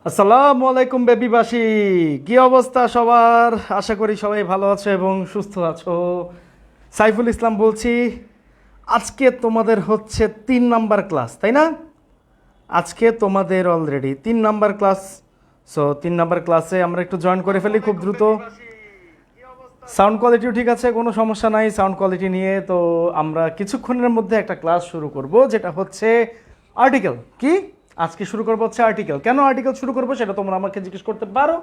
আসসালামু আলাইকুম বেবিবাসী, কি অবস্থা সবার? আশা করি সবাই ভালো আছো এবং সুস্থ আছো। সাইফুল ইসলাম বলছি। আজকে তোমাদের হচ্ছে 3 নাম্বার ক্লাস, তাই না? আজকে তোমাদের already 3 number class. So 3 number ক্লাসে আমরা একটু জয়েন করে ফেলি খুব দ্রুত। সাউন্ড কোয়ালিটিও ঠিক আছে, কোনো সমস্যা নাই সাউন্ড কোয়ালিটি নিয়ে। তো আমরা কিছুক্ষণের মধ্যে একটা ক্লাস শুরু করব, যেটা হচ্ছে আর্টিকেল। কি আজকে শুরু করবো হচ্ছে আর্টিকেল। কেন আর্টিকেল শুরু করবো সেটা তোমরা আমাকে জিজ্ঞেস করতে পারো।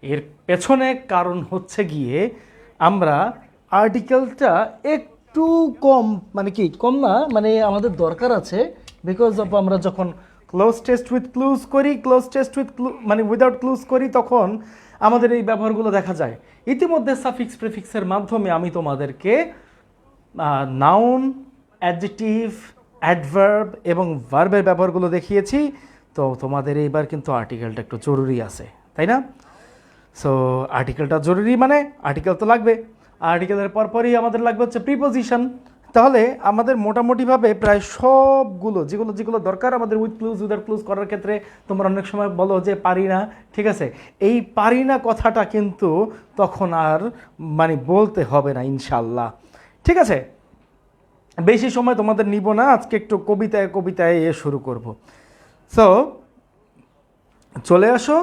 এর পেছনে কারণ হচ্ছে গিয়ে আমরা আর্টিকেলটা একটু কম, মানে কি কম না, মানে আমাদের দরকার আছে। বিকজ অফ আমরা যখন ক্লোজ টেস্ট উইথ ক্লুজ করি, ক্লোজ টেস্ট উইথ মানে উইদাউট ক্লুজ করি, তখন আমাদের এই ব্যবহারগুলো দেখা যায়। ইতিমধ্যে সাফিক্স প্রিফিক্সের মাধ্যমে আমি তোমাদেরকে নাউন, অ্যাডজেক্টিভ, অ্যাডভার্ব এবং ভার্বের ব্যবহারগুলো দেখিয়েছি। তো তোমাদের এইবার কিন্তু আর্টিকেলটা একটু জরুরি আছে, তাই না? সো আর্টিকেলটা জরুরি মানে আর্টিকেল তো লাগবে। আর্টিকেলের পরপরই আমাদের লাগবে হচ্ছে প্রিপোজিশন। তাহলে আমাদের মোটামুটিভাবে প্রায় সবগুলো যেগুলো যেগুলো দরকার আমাদের উইথ ক্লুজ উইদাউট ক্লুজ করার ক্ষেত্রে, তোমরা অনেক সময় বলো যে পারি না, ঠিক আছে? এই পারি না কথাটা কিন্তু তখন আর মানে বলতে হবে না ইনশাল্লাহ, ঠিক আছে? বেশি সময় তোমাদের নিব না, আজকে একটু কবিতায় কবিতায় শুরু করব। সো চলে আসো।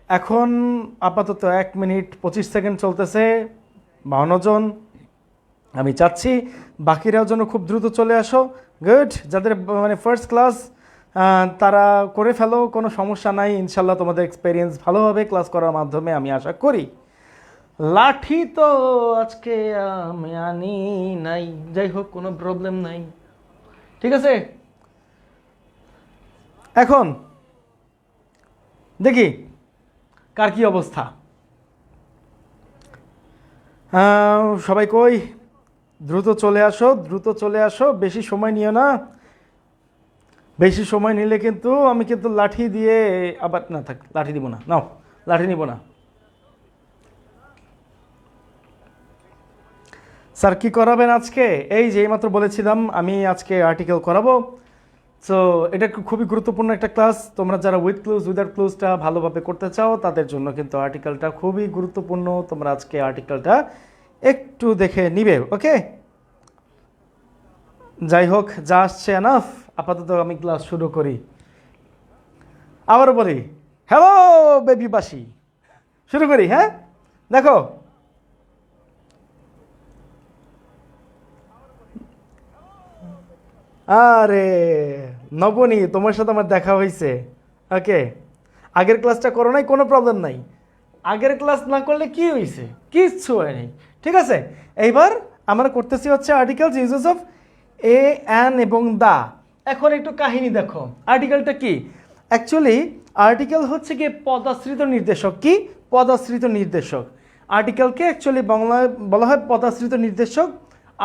এখন আপাতত 1 মিনিট 25 সেকেন্ড চলতেছে, 52 জন। আমি চাচ্ছি বাকিরাও যেন খুব দ্রুত চলে আসো। গুড, যাদের মানে ফার্স্ট ক্লাস তারা করে ফেলো, কোনো সমস্যা নাই। ইনশাল্লাহ তোমাদের এক্সপিরিয়েন্স ভালো হবে ক্লাস করার মাধ্যমে, আমি আশা করি। লাঠি তো আজকে আমি আনি নাই, যাই হোক কোনো প্রবলেম নাই, ঠিক আছে? এখন দেখি কার কি অবস্থা। সবাই কই? দ্রুত চলে আসো, দ্রুত চলে আসো, বেশি সময় নিও না। বেশি সময় নিলে কিন্তু আমি কিন্তু লাঠি দিয়ে আবার না, থাক, লাঠি দিব না, নাও লাঠি নিব না। স্যার কি করাবেন আজকে? এই যে এইমাত্র বলেছিলাম আমি আজকে আর্টিকেল করাবো। সো এটা খুবই গুরুত্বপূর্ণ একটা ক্লাস। তোমরা যারা উইথ ক্লুজ উইদাউট ক্লুজটা ভালোভাবে করতে চাও তাদের জন্য কিন্তু আর্টিকেলটা খুবই গুরুত্বপূর্ণ। তোমরা আজকে আর্টিকেলটা একটু দেখে নিবে, ওকে? যাই হোক, যা আসছে এনাফ। আপাতত আমি ক্লাস শুরু করি। আবারও বলি, হ্যালো বেবিবাসী, শুরু করি। হ্যাঁ, দেখো আরে নবনী, তোমার সাথে আমার দেখা হয়েছে। ওকে, আগের ক্লাসটা করো নাই, কোনো প্রবলেম নাই। আগের ক্লাস না করলে কি হয়েছে? কিচ্ছু হয়নি, ঠিক আছে? এইবার আমরা করতেছি হচ্ছে articles uses of A, an এবং দা। এখন একটু কাহিনী দেখো, আর্টিকেলটা কি? অ্যাকচুয়ালি আর্টিকেল হচ্ছে কি পদাশ্রিত নির্দেশক। কি পদাশ্রিত নির্দেশক? আর্টিকেলকে অ্যাকচুয়ালি বাংলায় বলা হয় পদাশ্রিত নির্দেশক।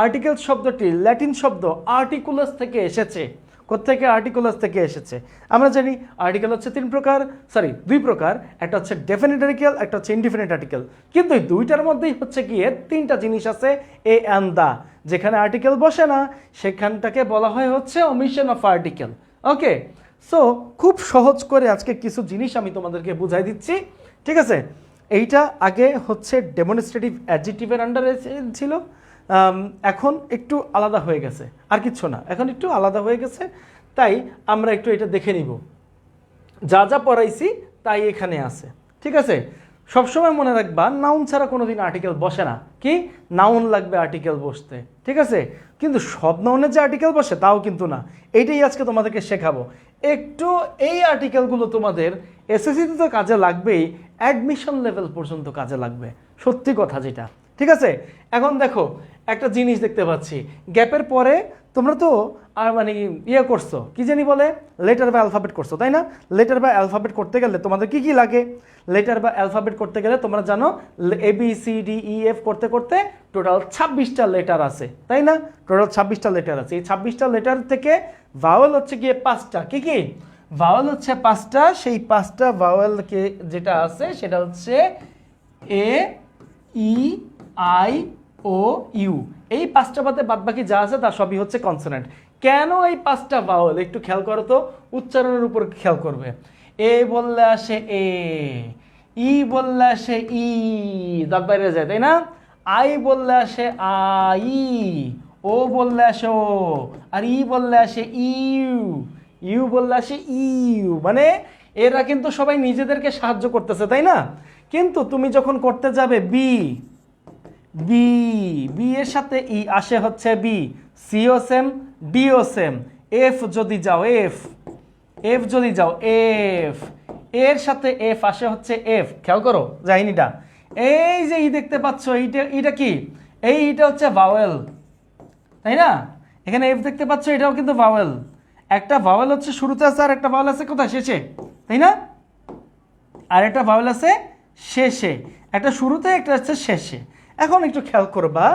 আর্টিকেল শব্দটি ল্যাটিন শব্দ আর্টিকুলাস থেকে এসেছে। কোত্থেকে? আর্টিকুলাস থেকে এসেছে। আমরা জানি আর্টিকেল হচ্ছে 3 প্রকার, সরি 2 প্রকার। একটা হচ্ছে ডেফিনিট আর্টিকেল, একটা হচ্ছে ইনডিফিনিট আর্টিকেল। কিন্তু এই দুইটার মধ্যেই হচ্ছে গিয়ে 3টা জিনিস আছে, এ অ্যান্ড দা। যেখানে আর্টিকেল বসে না সেখানটাকে বলা হয় হচ্ছে ওমিশন অফ আর্টিকেল। ওকে, সো খুব সহজ করে আজকে কিছু জিনিস আমি তোমাদেরকে বুঝাই দিচ্ছি, ঠিক আছে? এইটা আগে হচ্ছে ডেমনস্ট্রেটিভ অ্যাডজেক্টিভের আন্ডারে ছিল, এখন একটু আলাদা হয়ে গেছে। আর কিচ্ছু না, এখন একটু আলাদা হয়ে গেছে। তাই আমরা একটু এটা দেখে নিব। যা যা পড়াইছি তাই এখানে আছে, ঠিক আছে? সবসময় মনে রাখবা, নাউন ছাড়া কোনোদিন আর্টিকেল বসে না। কি নাউন লাগবে আর্টিকেল বসতে, ঠিক আছে? কিন্তু সব নাউনের যে আর্টিকেল বসে তাও কিন্তু না। এইটাই আজকে তোমাদেরকে শেখাবো। একটু এই আর্টিকেলগুলো তোমাদের এসএসসিতে তো কাজে লাগবেই, অ্যাডমিশন লেভেল পর্যন্ত কাজে লাগবে, সত্যি কথা যেটা, ঠিক আছে? এখন দেখো একটা জিনিস দেখতে পাচ্ছি, গ্যাপের পরে তোমরা তো আর মানে করছো, কি জানি বলে, লেটার বা অ্যালফাবেট করছো, তাই না? লেটার বা অ্যালফাবেট করতে গেলে তোমাদের কি কি লাগে? লেটার বা অ্যালফাবেট করতে গেলে তোমরা জানো ABCDEF করতে করতে টোটাল 26টা লেটার আছে, তাই না? টোটাল 26টা লেটার আছে। এই 26টা লেটার থেকে ভাওয়েল হচ্ছে গিয়ে 5টা। কি কি ভাওয়েল হচ্ছে 5টা? সেই 5টা ভাওয়েলকে যেটা আছে সেটা হচ্ছে এ, ই, আই, ও, ইউ। এই 5টা বাদে বাদবাকি যা আছে তা সবই হচ্ছে কনসোনেন্ট। কেন এই 5টা ভাওয়েল একটু খেয়াল করো তো, উচ্চারণের উপর খেয়াল করবে। এ বললে আসে এ, ই বললে আসে ই, দাঁত বাইরে যায় তাই না? আই বললে আসে আই, ও বললে আসে ও, আর ই বললে আসে ইউ, ইউ বললে আসে ইউ। মানে এরা কিন্তু সবাই নিজেদেরকে সাহায্য করতেছে তাই না? কিন্তু তুমি যখন করতে যাবে বি, বি, বি এর সাথে ই আসে হচ্ছে B, CO same, DO same. F যদি যাও এফ, এফ যদি যাও এফ, এর সাথে এফ আসে হচ্ছে এফ। খেয়াল করো যাইনিটা, এই যে ই দেখতে পাচ্ছ এইটা, এটা কি? এইটা হচ্ছে ভাওয়েল তাই না? এখানে এফ দেখতে পাচ্ছ, এটাও কিন্তু ভাওয়েল। একটা ভাওয়েল হচ্ছে শুরুতে আছে আর একটা ভাওয়েল আছে কোথায়? শেষে, তাই না? আর একটা ভাওয়েল আছে শেষে, একটা শুরুতে একটা হচ্ছে শেষে। এখন একটু খেয়াল করবা,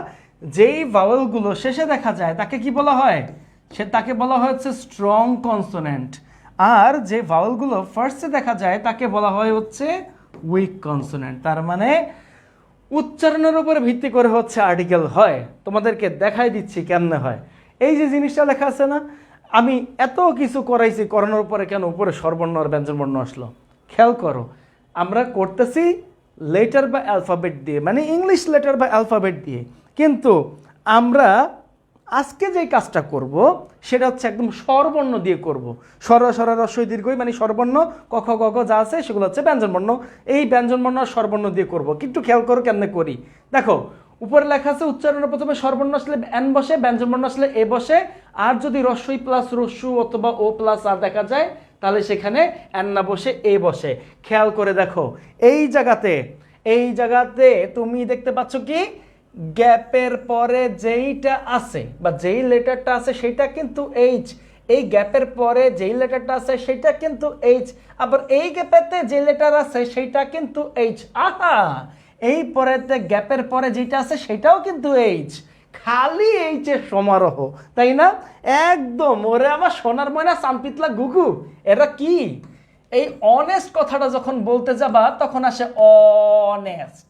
যেই ভাওয়েলগুলো শেষে দেখা যায় তাকে কি বলা হয়? তাকে বলা হয় হচ্ছে স্ট্রং কনসোনেন্ট। আর যে ভাওয়েলগুলো ফার্স্টে দেখা যায় তাকে বলা হয় হচ্ছে উইক কনসোনেন্ট। তার মানে উচ্চারণের উপরে ভিত্তি করে হচ্ছে আর্টিকেল হয়। তোমাদেরকে দেখাই দিচ্ছি কেমনে হয়। এই যে জিনিসটা লেখা আছে না, আমি এত কিছু করাইছি, করানোর পরে কেন উপরে স্বরবর্ণ আর ব্যঞ্জনবর্ণ আসলো? খেয়াল করো, আমরা করতেছি লেটার বা অ্যালফাবেট দিয়ে, মানে ইংলিশ লেটার বা অ্যালফাবেট দিয়ে, কিন্তু আমরা আজকে যেই কাজটা করব সেটা হচ্ছে একদম স্বরবর্ণ দিয়ে করব। স্বর স্বর রস্বই দীর্ঘই মানে স্বরবর্ণ, ক খ গ ঘ যা আছে সেগুলো হচ্ছে ব্যঞ্জনবর্ণ। এই ব্যঞ্জনবর্ণ আর স্বরবর্ণ দিয়ে করব। কিন্তু খেয়াল করো কেমনে করি। দেখো উপরে লেখা আছে উচ্চারণের প্রথমে স্বরবর্ণ আসলে এন বসে, ব্যঞ্জনবর্ণ আসলে এ বসে। আর যদি রস্বই প্লাস রস্যু অথবা ও প্লাস আর দেখা যায় তাহলে সেখানে এন না বসে এ বসে। খেয়াল করে দেখো এই জায়গাতে, এই জায়গাতে তুমি দেখতে পাচ্ছ কি গ্যাপের পরে যেইটা আছে বা যেই লেটারটা আছে সেটা কিন্তু এইচ। এই গ্যাপের পরে যেই লেটারটা আছে সেটা কিন্তু এইচ, আবার এই গ্যাপেতে যে লেটার আছে সেটা কিন্তু এইচ। আহা, এই পরেতে গ্যাপের পরে যেটা আছে সেটাও কিন্তু এইচ। খালি এইচের সমারোহ, তাই না? একদম ওরে আমার সোনার ময়না চাম্পিতলা গুগু, এরা কি? এই অনেস্ট কথাটা যখন বলতে যাবা তখন আসে অনেস্ট।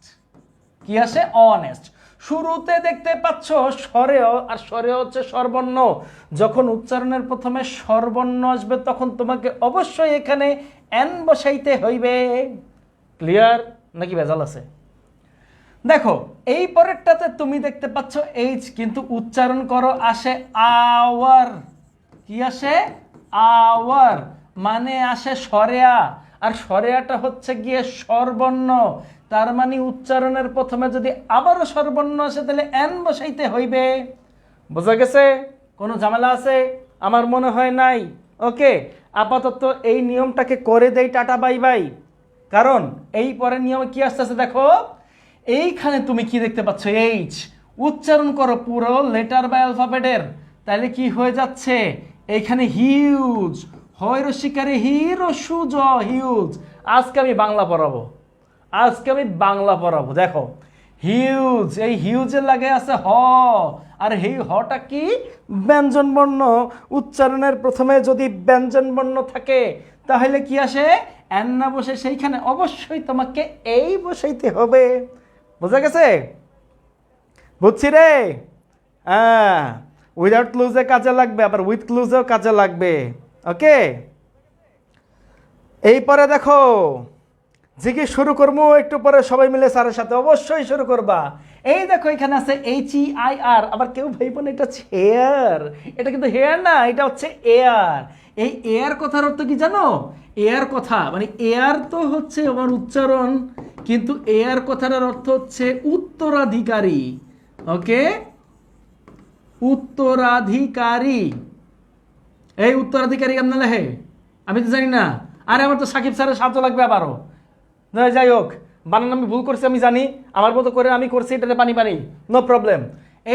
কি আসে? অনেস্ট। শুরুতে দেখতে পাচ্ছ স্বরেও, আর স্বরে হচ্ছে স্বরবর্ণ। যখন উচ্চারণের প্রথমে স্বরবর্ণ আসবে তখন তোমাকে অবশ্যই এখানে এন বসাইতে হইবে। ক্লিয়ার নাকি ভেজাল আছে? দেখো এই পরেরটাতে তুমি দেখতে পাচ্ছ এইচ, কিন্তু উচ্চারণ করো আসে আওয়ার। কি আসে? আওয়ার, মানে আসে স্বরেয়া, আর স্বরেয়াটা হচ্ছে গিয়ে স্বরবর্ণ। তার মানে উচ্চারণের প্রথমে যদি আবারও স্বরবর্ণ আসে তাহলে এন বসাইতে হইবে। বোঝা গেছে? কোনো ঝামেলা আছে? আমার মনে হয় নাই। ওকে, আপাতত এই নিয়মটাকে করে দেই, টাটা বাই বাই। কারণ এই পরের নিয়মে কি আসতেছে দেখো, এইখানে তুমি কি দেখতে পাচ্ছ? এইচ। উচ্চারণ করো পুরো লেটার বা অ্যালফাবেটের, তাহলে কি হয়ে যাচ্ছে? এইখানে হিউজ, হয় রসিকারে হির সুজ, হিউজ। আজকে আমি বাংলা পড়াবো, আজকে আমি বাংলা পড়াবো। দেখো হিউজ, এই হিউজের লাগে আছে হ, আর এই হটা কি? ব্যঞ্জন বর্ণ। উচ্চারণের প্রথমে যদি ব্যঞ্জন বর্ণ থাকে তাহলে কি আসে? এন না বসে সেইখানে অবশ্যই তোমাকে এই বসাইতে হবে। বোঝা গেছে? বুঝছি রে? হ্যাঁ, উইদাউট ক্লুজে কাজে লাগবে, আবার উইথ ক্লুজেও কাজে লাগবে। ওকে, এই পরে দেখো জিজ্ঞেস শুরু করবো একটু পরে সবাই মিলে স্যারের সাথে, অবশ্যই শুরু করবা। এই দেখো এখানে আছে HEIR, আবার কেউ ভাইবো না এটা হচ্ছে হেয়ার। এটা কিন্তু হেয়ার না, এটা হচ্ছে এয়ার। এই এয়ার কথার অর্থ কি জানো? এয়ার কথা মানে এয়ার তো হচ্ছে আমার উচ্চারণ, কিন্তু এয়ার কথাটার অর্থ হচ্ছে উত্তরাধিকারী। ওকে, উত্তরাধিকারী। এই উত্তরাধিকারী কেমন লেখে আমি তো জানি না। আরে আমার তো সাকিব স্যারের সাহায্য লাগবে আবারও। যাই হোক, বানান আমি ভুল করছি আমি জানি, আমার মতো করে আমি করছি, এটাতে পানি পানি, নো প্রবলেম।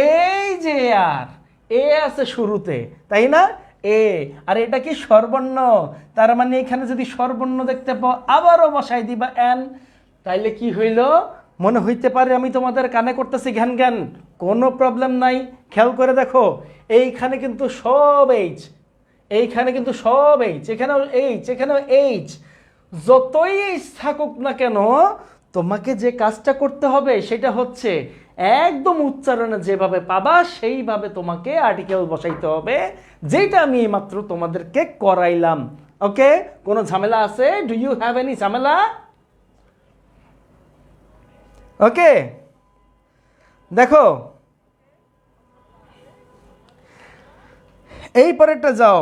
এই যে আর এ আছে শুরুতে, তাই না? এ, আর এটা কি স্বরবর্ণ। তার মানে এখানে যদি স্বরবর্ণ দেখতে পাও আবারও বসাই দিবা এন। তাইলে কি হইল? মনে হইতে পারে আমি তোমাদের কানে করতেছি ঘ্যান জ্ঞান, কোনো প্রবলেম নাই। খেয়াল করে দেখো এইখানে কিন্তু সব এইচ, এইখানে কিন্তু সব এইচ, এখানেও এইচ, এখানেও এইচ। যতই এইচ থাকুক না কেন তোমাকে যে কাজটা করতে হবে সেটা হচ্ছে একদম উচ্চারণে যেভাবে পাবা সেইভাবে তোমাকে আর্টিকেল বসাইতে হবে, যেটা আমি মাত্র তোমাদেরকে করাইলাম। ওকে, কোনো ঝামেলা আছে? ডু ইউ হ্যাভ এনি ঝামেলা? ওকে, দেখো এই পরেরটা যাও।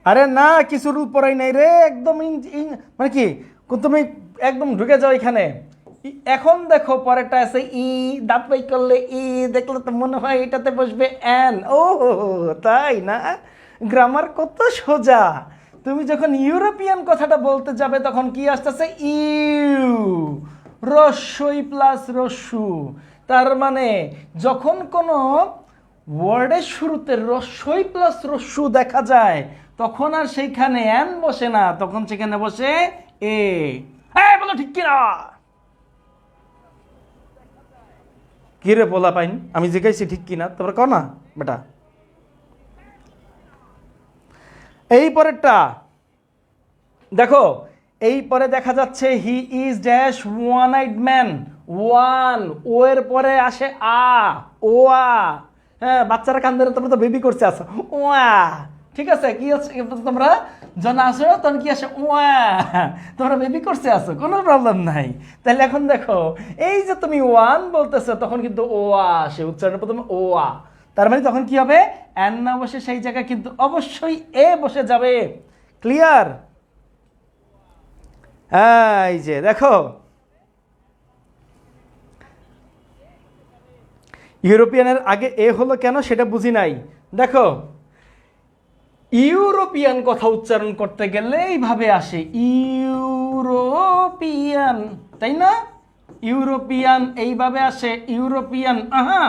আরে না, কিছু রুল পড়াই নাই রে, একদম মানে কি, তুমি একদম ঢুকে যাও এখানে। এখন দেখো পরেরটা আছে ই, দাঁত বাই করলে ই, দেখলে তো মনে হয় এটাতে বসবে এন। ও তাই না? গ্রামার কত সোজা। তুমি যখন ইউরোপিয়ান কথাটা বলতে যাবে তখন কি আসতেছে? ইউ, রস্যই প্লাস রস্যু। তার মানে যখন কোনো ওয়ার্ডের শুরুতে রস্যই প্লাস রস্যু দেখা যায় তখন আর সেইখানে এন বসে না, তখন সেখানে বসে এ। হ্যাঁ বলো ঠিক কিনা? কি রে পোলা পাইন, আমি জিজ্ঞাসি ঠিক কিনা, তোমরা কও না বেটা। এই পরেরটা দেখো, এই পরে দেখা যাচ্ছে he is dash one eyed man. One, ও এর পরে আসে আ, ও আ। হ্যাঁ, বাচ্চারা কান ধরে, তোমরা তো বেবি করছে আসো ওয়া। ঠিক আছে, কি আছে তোমরা যখন আসো তখন কি আসে ওয়া, তোমরা বেবি করছে আসো, কোনো প্রবলেম নাই। তাহলে এখন দেখো, এই যে তুমি ওয়ান বলতেছো তখন কিন্তু ও আসে, উচ্চারণের প্রথমে ও আ। তার মানে তখন কি হবে? এন না বসে সেই জায়গায় কিন্তু অবশ্যই এ বসে যাবে। ক্লিয়ার? হ্যাঁ, এই যে দেখো, ইউরোপিয়ানের আগে এ হলো কেন সেটা বুঝি নাই। দেখো, ইউরোপিয়ান কথা উচ্চারণ করতে গেলে এইভাবে আসে ইউরোপিয়ান, তাই না? ইউরোপিয়ান এইভাবে আসে ইউরোপিয়ান, আহা।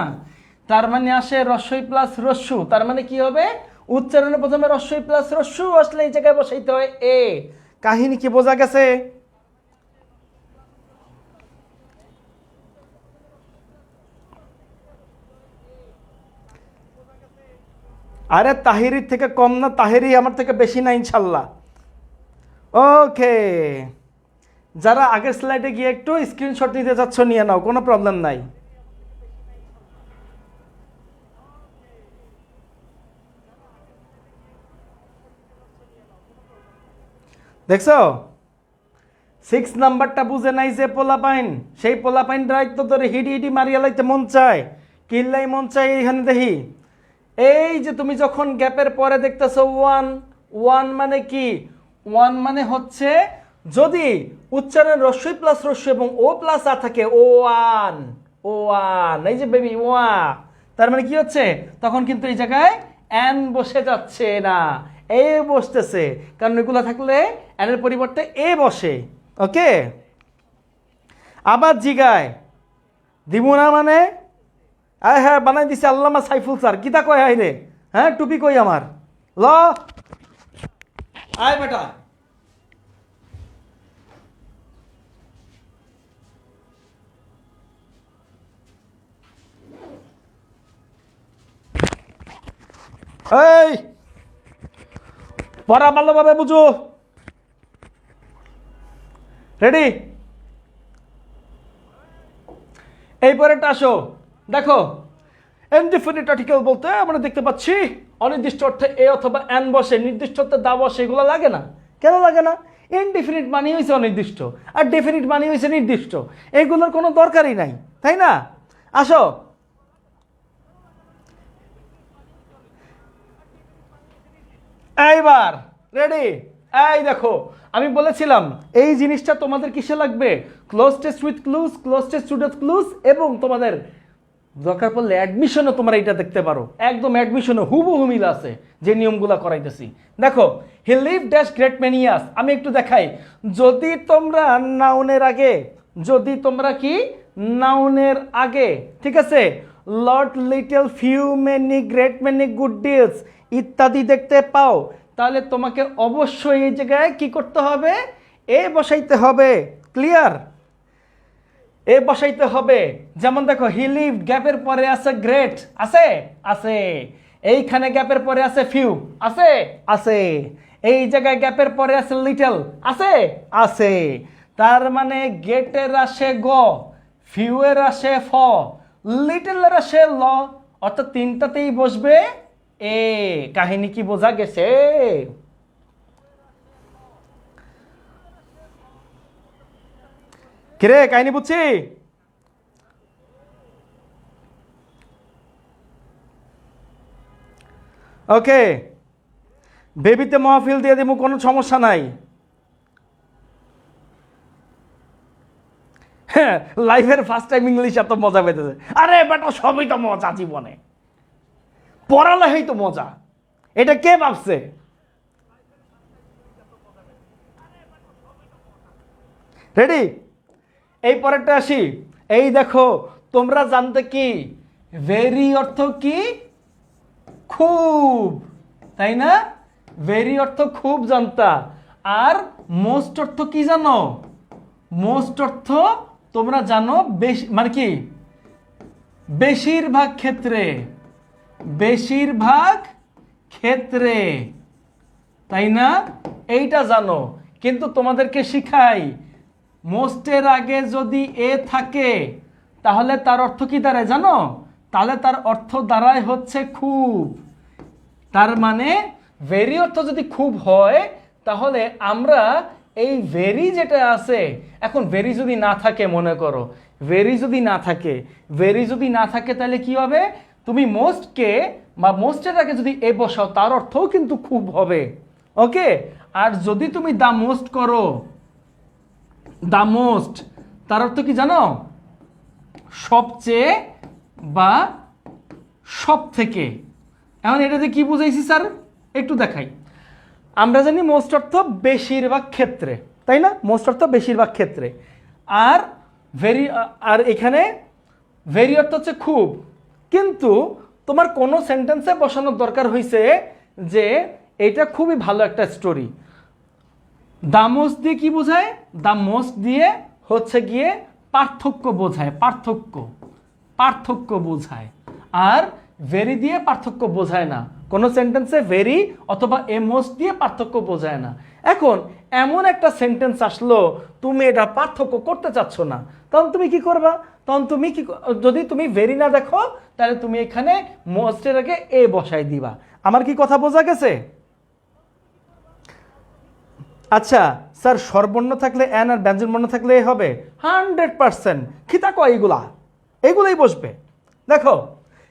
তার মানে আসে রস্যই প্লাস রস্যু। তার মানে কি হবে? উচ্চারণে প্রথমে রস্যই প্লাস রস্যু আসলে এই জায়গায় বসাইতে হয় এ। কাহিনী কি বোঝা গেছে? আরে তাহিরির থেকে কম না, তাহিরি আমার থেকে বেশি না ইনশাল্লাহ। ওকে, যারা আগের স্লাইডে গিয়ে একটু স্ক্রিনশট নিতে চাচ্ছ নিয়ে নাও, কোনো প্রবলেম নাই। দেখছো, 6 নাম্বারটা বুঝে নাই যে পোলাপাইন, সেই পোলাপাইন রাইতো তোর হিডি হিডি মারিয়া লাইতে মন চায়, কিল্লাই মন চায় এইখানে দেখি। এই যে তুমি যখন গ্যাপের পরে দেখতেছো ওয়ান, ওয়ান মানে কি? ওয়ান মানে হচ্ছে যদি উচ্চারণ রস্যই প্লাস রস্য এবং ও প্লাস আ থাকে, ও ওয়ান, ও ওয়ান, এই যে বেবি ওয়া। তার মানে কি হচ্ছে? তখন কিন্তু এই জায়গায় এন বসে যাচ্ছে না, এ বসতেছে, কারণ এগুলো থাকলে এনের পরিবর্তে এ বসে। ওকে, আবার জিগায় দিব না মানে, আয় হ্যাঁ বানাই দিছে আল্লামা সাইফুল স্যার, কিতা কয় হাই রে? হ্যাঁ, টুপি কই আমার? ল আয় বেটা। এই পড়া ভালোভাবে বুঝো, রেডি? এই পরেরটা আসো, দেখো ইনডিফিনিট আর্টিকেল বলতে আমরা দেখতে পাচ্ছি অনির্দিষ্ট অর্থে এ অথবা এন বসে, নির্দিষ্ট অর্থে দা বসে, এগুলো লাগে না। কেন লাগে না? ইনডিফিনিট মানে হয়েছে অনির্দিষ্ট, আর ডেফিনিট মানে হয়েছে নির্দিষ্ট, এগুলোর কোনো দরকারই নাই, তাই না? আসো, এইবার রেডি? এই দেখো, আমি বলেছিলাম এই জিনিসটা তোমাদের কিসে লাগবে? Cloze test with clues, cloze test with clues, এবং তোমাদের দরকার পড়লে অ্যাডমিশনও তোমরা এটা দেখতে পারো, একদম অ্যাডমিশনও হুবহু মিল আছে যে নিয়মগুলো করাইতেছি। দেখো, he live dash great many years, আমি একটু দেখাই। যদি তোমরা নাউনের আগে, যদি তোমরা কি নাউনের আগে, ঠিক আছে, lot, little, few, many, great many, good deals ইত্যাদি দেখতে পাও, তাহলে তোমাকে অবশ্যই এই জায়গায় কি করতে হবে? এ বসাইতে হবে। ক্লিয়ার? এ বসাইতে হবে। যেমন দেখো, হি লিভ গ্যাপের পরে আছে গ্রেট, আছে আছে, এইখানে গ্যাপের পরে আছে ফিউ, আছে আছে, এই জায়গায় গ্যাপের পরে আছে লিটল, আছে আছে। তার মানে গেটের আসে গ, ফিউয়ের আসে ফ, লিটলের আসে ল, অর্থাৎ তিনটাতেই বসবে এ। কাহিনী কি বোঝা গেছে? কিরে কাহিনী বুঝছি? ওকে, বেবিতে মাহফিল দিয়ে দিব, কোনো সমস্যা নাই। হ্যাঁ, লাইফের ফার্স্ট টাইম ইংলিশ এত মজা পেতেছে। আরে বেটা, সবই তো মজা জীবনে, পড়ালেখাই তো মজা। এটা কে ভাবছে? রেডি? এই পরেরটা আসি। এই দেখো, তোমরা জানতে কি ভেরি অর্থ কি? খুব, তাই না? ভেরি অর্থ খুব জানতা। আর মোস্ট অর্থ কি জানো? মোস্ট অর্থ তোমরা জানো বেশি, মানে কি বেশিরভাগ ক্ষেত্রে, বেশিরভাগ ক্ষেত্রে, তাই না? এইটা জানো। কিন্তু তোমাদেরকে শিখাই, মোস্টের আগে যদি এ থাকে তাহলে তার অর্থ কি দাঁড়ায় জানো? তাহলে তার অর্থ দাঁড়ায় হচ্ছে খুব। তার মানে ভেরি অর্থ যদি খুব হয়, তাহলে আমরা এই ভেরি যেটা আছে, এখন ভেরি যদি না থাকে, মনে করো ভেরি যদি না থাকে, ভেরি যদি না থাকে তাহলে কি হবে? তুমি মোস্টকে বা মোস্টের আগে যদি এ বসাও, তার অর্থও কিন্তু খুব হবে। ওকে? আর যদি তুমি দা মোস্ট করো, দা মোস্ট, তার অর্থ কি জানো? সবচেয়ে বা সব থেকে। এখন এটাতে কি বুঝাইছি স্যার? একটু দেখাই। আমরা জানি মোস্ট অর্থ বেশিরভাগ ক্ষেত্রে, তাই না? মোস্ট অর্থ বেশিরভাগ ক্ষেত্রে। আর ভেরি, আর এখানে ভেরি অর্থ হচ্ছে খুব। কিন্তু তোমার কোনো সেন্টেন্সে বসানোর দরকার হয়েছে যে এটা খুবই ভালো একটা স্টোরি। দ্য মোস্ট দিয়ে কি বোঝায়? দ্য মোস্ট দিয়ে হচ্ছে গিয়ে পার্থক্য বোঝায়, পার্থক্য, পার্থক্য বোঝায়। আর ভেরি দিয়ে পার্থক্য বোঝায় না। কোনো সেন্টেন্সে ভেরি অথবা এ মোস্ট দিয়ে পার্থক্য বোঝায় না। এখন এমন একটা সেন্টেন্স আসলো, তুমি এটা পার্থক্য করতে চাচ্ছ না, তখন তুমি কি করবা? তখন তুমি কি, যদি তুমি ভেরি না দেখো, তাহলে তুমি এখানে মোস্টের আগে এ বসাই দিবা। আমার কি কথা বোঝা গেছে? আচ্ছা স্যার, স্বরবর্ণ থাকলে এন আর ব্যঞ্জনবর্ণ থাকলে এ হবে? 100%। খিতা কয় এগুলা, এগুলোই বসবে। দেখো,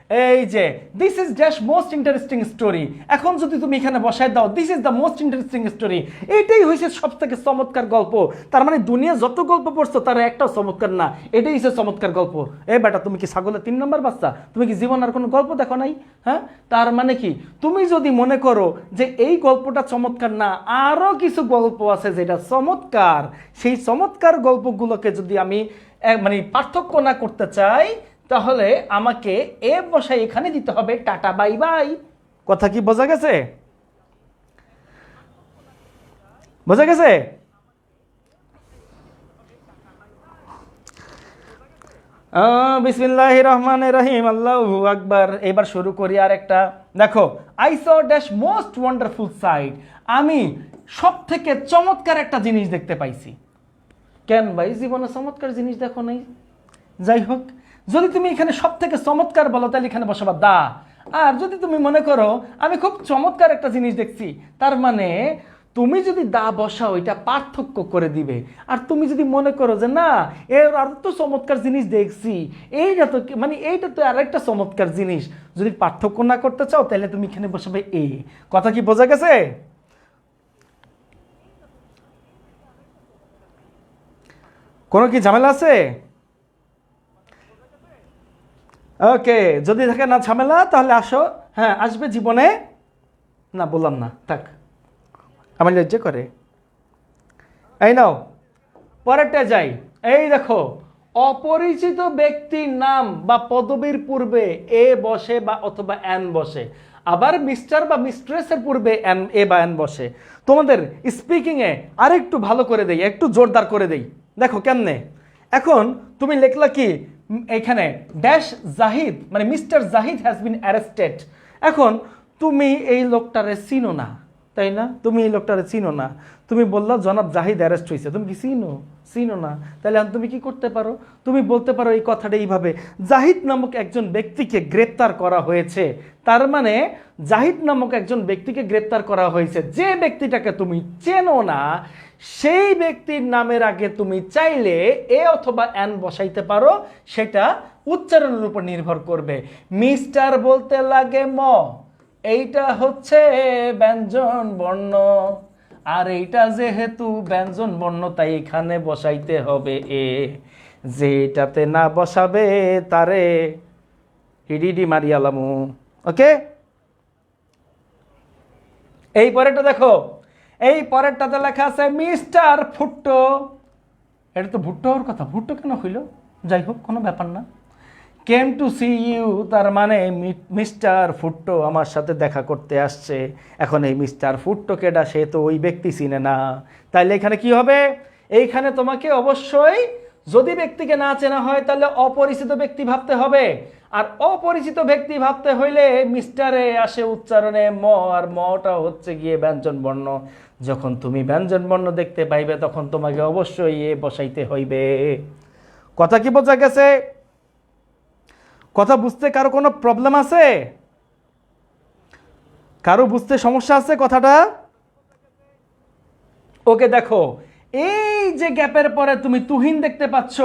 এই যে this is dash most interesting story, এখন যদি তুমি এখানে বসায় দাও this is the most interesting story, এটাই হয়েছে সব থেকে চমৎকার গল্প। তার মানে দুনিয়া যত গল্প পড়ছো তার একটাও চমৎকার না, এটাই হচ্ছে চমৎকার গল্প। এ বেটা, তুমি কি ছাগলের 3 নম্বর বাচ্চা? তুমি কি জীবন আর কোনো গল্প দেখো নাই? হ্যাঁ, তার মানে কি, তুমি যদি মনে করো যে এই গল্পটা চমৎকার না, আরো কিছু গল্প আছে যেটা চমৎকার, সেই চমৎকার গল্পগুলোকে যদি আমি মানে পার্থক্য না করতে চাই, তাহলে আমাকে এ বসাই এখানে দিতে হবে। Tata bye bye. কথা কি বোঝা গেছে? বোঝা গেছে? বিসমিল্লাহির রহমানির রহিম, আল্লাহু আকবার। এবার শুরু করি আর একটা। দেখো, I saw dash most wonderful sight, আমি সব থেকে চমৎকার একটা জিনিস দেখতে পাইছি। কেন ভাই, জীবনে চমৎকার জিনিস দেখো নাই? যাই হোক, যদি তুমি এখানে সব থেকে চমৎকার বলো তাহলে এখানে বসাবা দা। আর যদি তুমি মনে করো আমি খুব চমৎকার একটা জিনিস দেখছি, তার মানে তুমি যদি দা বসাও এটা পার্থক্য করে দিবে। আর তুমি যদি মনে করো যে না, এর আর তো চমৎকার জিনিস দেখছি, এইটা তো মানে এইটা তো আর একটা চমৎকার জিনিস, যদি পার্থক্য না করতে চাও তাহলে তুমি এখানে বসাবে এ। কথা কি বোঝা গেছে? কোনো কি ঝামেলা আছে? ওকে, যদি থাকে না ঝামেলা তাহলে আসো। হ্যাঁ, আসবে জীবনে। না বললাম না, থাক, আমার লজ্জা করে। এই নাও, পরেরটা যাই। এই দেখো, অপরিচিত ব্যক্তির নাম বা পদবীর পূর্বে এ বসে বা অথবা এন বসে, আবার মিস্টার বা মিস্ট্রেসের পূর্বে এন, এ বা এন বসে। তোমাদের স্পিকিংয়ে আরেকটু ভালো করে দেই, একটু জোরদার করে দেই। দেখো কেমনে। এখন তুমি লিখলা কি এখানে, ড্যাশ জাহিদ, মানে mister Zahid has been arrested. এখন তুমি এই লোকটারে চিনো না, তাই না? তুমি এই লোকটারে চিনো না, তুমি বললা জনাব জাহিদ অ্যারেস্ট হয়েছে, তুমি কি চিনো? চিনো না। তাহলে তুমি কি করতে পারো? তুমি বলতে পারো এই কথাটা এইভাবে, জাহিদ নামক একজন ব্যক্তিকে গ্রেপ্তার করা হয়েছে। তার মানে জাহিদ নামক একজন ব্যক্তিকে গ্রেপ্তার করা হয়েছে, যে ব্যক্তিটাকে তুমি চেনো না সেই ব্যক্তির নামের আগে তুমি চাইলে এ অথবা এন বসাইতে পারো, সেটা উচ্চারণের উপর নির্ভর করবে। মিস্টার বলতে লাগে ম, এইটা হচ্ছে ব্যঞ্জন বর্ণ, আর এইটা যেহেতু ব্যঞ্জন বর্ণ তাই এখানে বসাইতে হবে এ, যেটাতে না বসাবে তারে হিডিডি মারিয়ালামু। ওকে, এই পরেরটা দেখো, এই পরেরটাতে লেখা আছে মিস্টার ফুট্টো। এটা তো ভুট্টো হওয়ার কথা, ভুট্টো কেন হইল? যাই হোক, কোনো ব্যাপার না। কেম টু সি ইউ, তার মানে মিস্টার ফুট্টো আমার সাথে দেখা করতে আসছে। এখন এই মিস্টার ফুট্টো কেডা, সে তো ওই ব্যক্তি চিনে না, তাইলে এখানে কি হবে? এইখানে তোমাকে অবশ্যই যদি ব্যক্তিকে না চেনা হয় তাহলে অপরিচিত ব্যক্তি ভাবতে হবে, আর অপরিচিত ব্যক্তি ভাবতে হইলে মিস্টারে আসে উচ্চারণে ম, আর মটা হচ্ছে গিয়ে ব্যঞ্জন বর্ণ। যখন তুমি ব্যঞ্জন বর্ণ দেখতে পাইবে তখন তোমাকে অবশ্যই এ বসাইতে হইবে। কথা কি বোঝা গেছে? কথা বুঝতে কারো কোনো প্রবলেম আছে? কারো বুঝতে সমস্যা আছে কথাটা? ওকে, দেখো এই যে গ্যাপের পরে তুমি তুহিন দেখতে পাচ্ছ,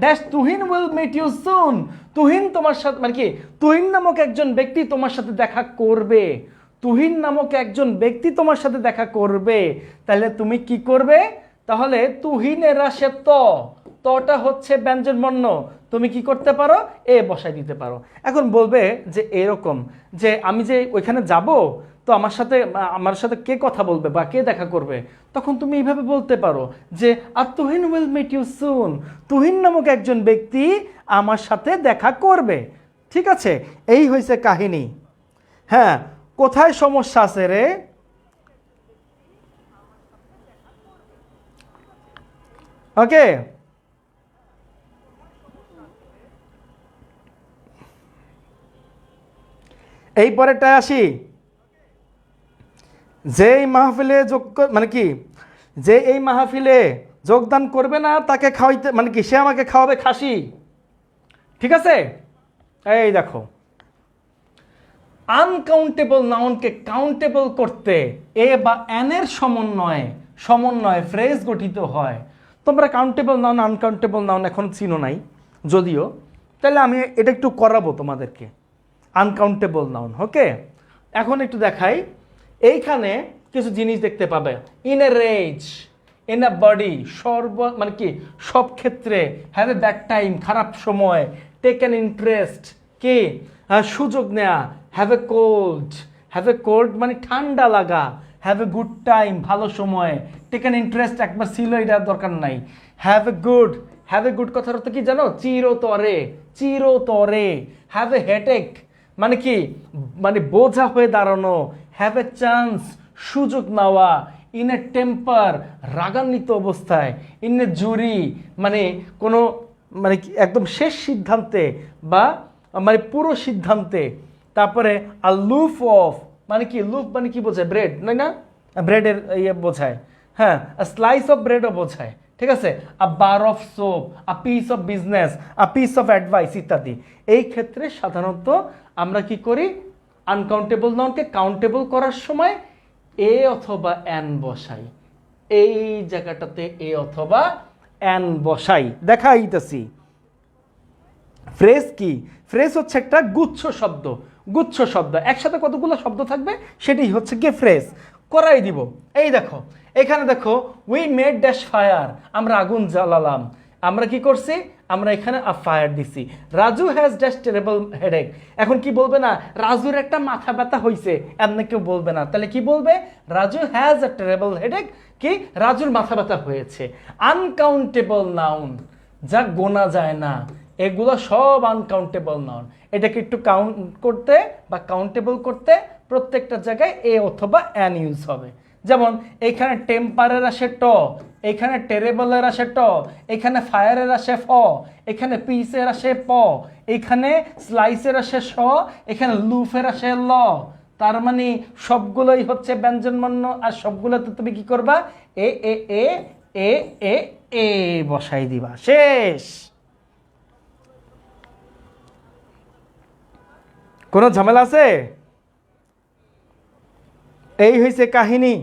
dash Tuhin will meet you soon. Tuhin তোমার সাথে মানে কি, তুহিন নামক একজন ব্যক্তি তোমার সাথে দেখা করবে, তুহিন নামক একজন ব্যক্তি তোমার সাথে দেখা করবে। তাহলে তুমি কি করবে? তাহলে তুহিনের আসে ত, তটা হচ্ছে ব্যঞ্জন বর্ণ, তুমি কি করতে পারো? এ বসাই দিতে পারো। এখন বলবে যে এরকম যে আমি যে ওইখানে যাব, তো আমার সাথে কে কথা বলবে বা কে দেখা করবে? তখন তুমি এইভাবে বলতে পারো যে আর Tuhin will meet you soon, Tuhin নামক একজন ব্যক্তি আমার সাথে দেখা করবে। ঠিক আছে, এই হয়েছে কাহিনী। হ্যাঁ, কোথায় সমস্যা আছে রে? ওকে, এই পরেরটায় আসি। যে এই মাহফিলে মানে কি, যে এই মাহফিলে যোগদান করবে না তাকে খাওয়াইতে মানে কি, সে আমাকে খাওয়াবে খাসি। ঠিক আছে, এই দেখো আনকাউন্টেবল নাউনকে কাউন্টেবল করতে এ বা এন এর সমন্বয়ে ফ্রেজ গঠিত হয়। তোমরা কাউন্টেবল নাউন আনকাউন্টেবল নাউন এখন চিনো নাই যদিও, তাহলে আমি এটা একটু করাবো তোমাদেরকে। Uncountable noun, okay. এখন একটু দেখাই, এইখানে কিছু জিনিস দেখতে পাবে। In a rage, in a body, মানে কি সব ক্ষেত্রে, হ্যাভ এ ব্যাড টাইম, খারাপ সময়, টেক অ্যান ইন্টারেস্ট, কি সুযোগ নেয়া, হ্যাভ এ কোল্ড মানে ঠান্ডা লাগা, হ্যাভ এ গুড টাইম ভালো সময়, টেক অ্যান ইন্টারেস্ট একবার ছিল, এটা দরকার নাই। হ্যাভ এ গুড কথার অর্থ কি জানো? চিরতরে। হ্যাভ এ হেডেক মানে কি, মানে বোঝা হয়ে দাঁড়ানো। হ্যাভ এ চান্স, সুযোগ নেওয়া। ইন এ টেম্পার, রাগান্বিত অবস্থায়। ইন এ জুরি মানে কোনো মানে একদম শেষ সিদ্ধান্তে বা মানে পুরো সিদ্ধান্তে। তারপরে আর লুফ অফ মানে কি, লুফ মানে কি বোঝায়? ব্রেড, না ব্রেডের ইয়ে বোঝায়। হ্যাঁ, স্লাইস অফ ব্রেডও বোঝায়। ঠিক আছে, a bar of soap, a piece of business, a piece of advice ইত্যাদি। এই ক্ষেত্রে সাধারণত আমরা কি করি? আনকাউন্টেবল নাউনকে কাউন্টেবল করার সময় এ অথবা এন বসাই। এই জায়গাটাতে এ অথবা এন বসাই, দেখাইতেছি। ফ্রেজ কি? ফ্রেজ হচ্ছে একটা গুচ্ছ শব্দ একসাথে কতগুলো শব্দ থাকবে, সেটাই হচ্ছে কি ফ্রেজ। করাই দিব। এই দেখো, এখানে দেখো, উই মেড ড্যাশ ফায়ার, আমরা আগুন জ্বালালাম। আমরা কি করছি? আমরা এখানে ফায়ার দিছি। Raju has dash terrible headache. এখন কি বলবে না, রাজুর একটা মাথা ব্যথা হয়েছে, এমনি কেউ বলবে না। তাহলে কি বলবে? Raju has a terrible headache, কি রাজুর মাথা ব্যথা হয়েছে। আনকাউন্টেবল নাউন, যা গোনা যায় না, এগুলো সব আনকাউন্টেবল নাউন। এটাকে একটু কাউন্ট করতে বা কাউন্টেবল করতে প্রত্যেকটা জায়গায় এ অথবা এন ইউজ হবে। যেমন এখানে টেম্পারের আসে ট, এখানে টেরেবলের আসে ট, এখানে ফায়ারের আসে ফ, এখানে পিসের আসে প, এখানে স্লাইসের আসে স, এখানে লুফের আসে ল। তার মানে সবগুলোই হচ্ছে ব্যঞ্জনবর্ণ, আর সবগুলোতে তুমি কি করবা? এ এ এ এ এ এ বসাই দিবা, শেষ। কোনো ঝামেলা আছে? এই হয়েছে কাহিনী।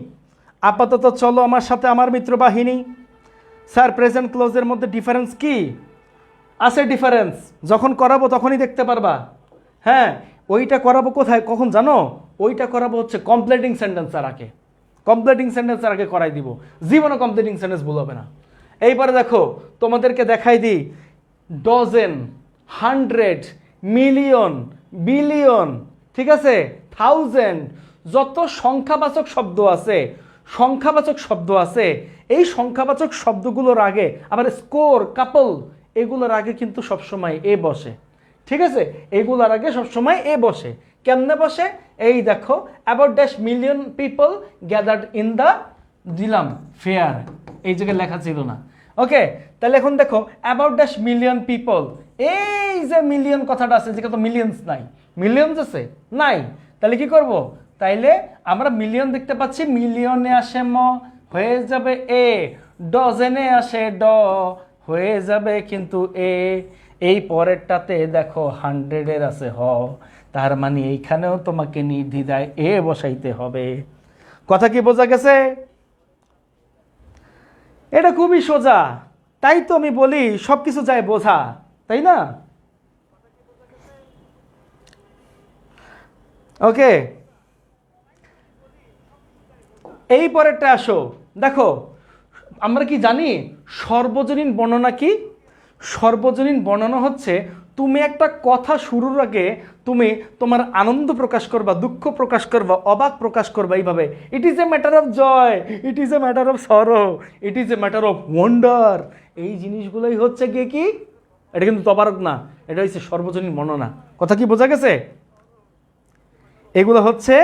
আপাতত চলো আমার সাথে আমার মিত্র বাহিনী। স্যার প্রেজেন্ট ক্লোজের মধ্যে ডিফারেন্স কি আছে? ডিফারেন্স যখন করাবো তখনই দেখতে পারবা। হ্যাঁ, ওইটা করাবো কোথায়, কখন জানো? ওইটা করাবো হচ্ছে কমপ্লিটিং সেন্টেন্সের আগে। কমপ্লিটিং সেন্টেন্সের আগে করাই দিব, জীবনে কমপ্লিটিং সেন্টেন্স ভুল হবে না। এইবারে দেখো তোমাদেরকে দেখাই দিই, ডজেন, হান্ড্রেড, মিলিয়ন, বিলিয়ন, ঠিক আছে, থাউজেন্ড, যত সংখ্যাবাচক শব্দ আছে, সংখ্যাবাচক শব্দ আছে, এই সংখ্যাবাচক শব্দগুলোর আগে আবার স্কোর, কাপল, এগুলোর আগে কিন্তু সবসময় এ বসে। ঠিক আছে, এগুলোর আগে সবসময় এ বসে। কেমনে বসে? এই দেখো, about dash million people gathered in the, দিলাম ফেয়ার, এই জায়গায় লেখা ছিল না। ওকে, তাহলে এখন দেখো অ্যাবাউট ড্যাশ মিলিয়ন পিপল, এই যে মিলিয়ন কথাটা আছে, যেটা তো মিলিয়ন্স নাই, মিলিয়ন্স আছে নাই, তাহলে কি করব? তাইলে আমরা মিলিয়ন দেখতে পাচ্ছি, মিলিয়নে আসে ম, হয়ে যাবে এ, ডজেনে আসে ড, হয়ে যাবে কিন্তু এ, এই পরেরটাতে দেখো হান্ড্রেডের আছে হ, তার মানে এইখানেও তোমাকে নির্দ্বিধায় এ বসাইতে হবে। কথা কি বোঝা গেছে? এটা খুবই সোজা, তাই তো আমি বলি সব কিছু যায় বোঝা, তাই না? ওকে, এই পরেরটা আসো। দেখো আমরা কি জানি সর্বজনীন বর্ণনা কি? সর্বজনীন বর্ণনা হচ্ছে তুমি একটা কথা শুরুর আগে তুমি তোমার আনন্দ প্রকাশ করবা, দুঃখ প্রকাশ করবা, অবাক প্রকাশ করবা এইভাবে। It is a matter of joy, it is a matter of sorrow, it is a matter of wonder. এই জিনিসগুলোই হচ্ছে গিয়ে কি, এটা কিন্তু তবারক না, এটা হচ্ছে সর্বজনীন বর্ণনা। কথা কি বোঝা গেছে? এগুলো হচ্ছে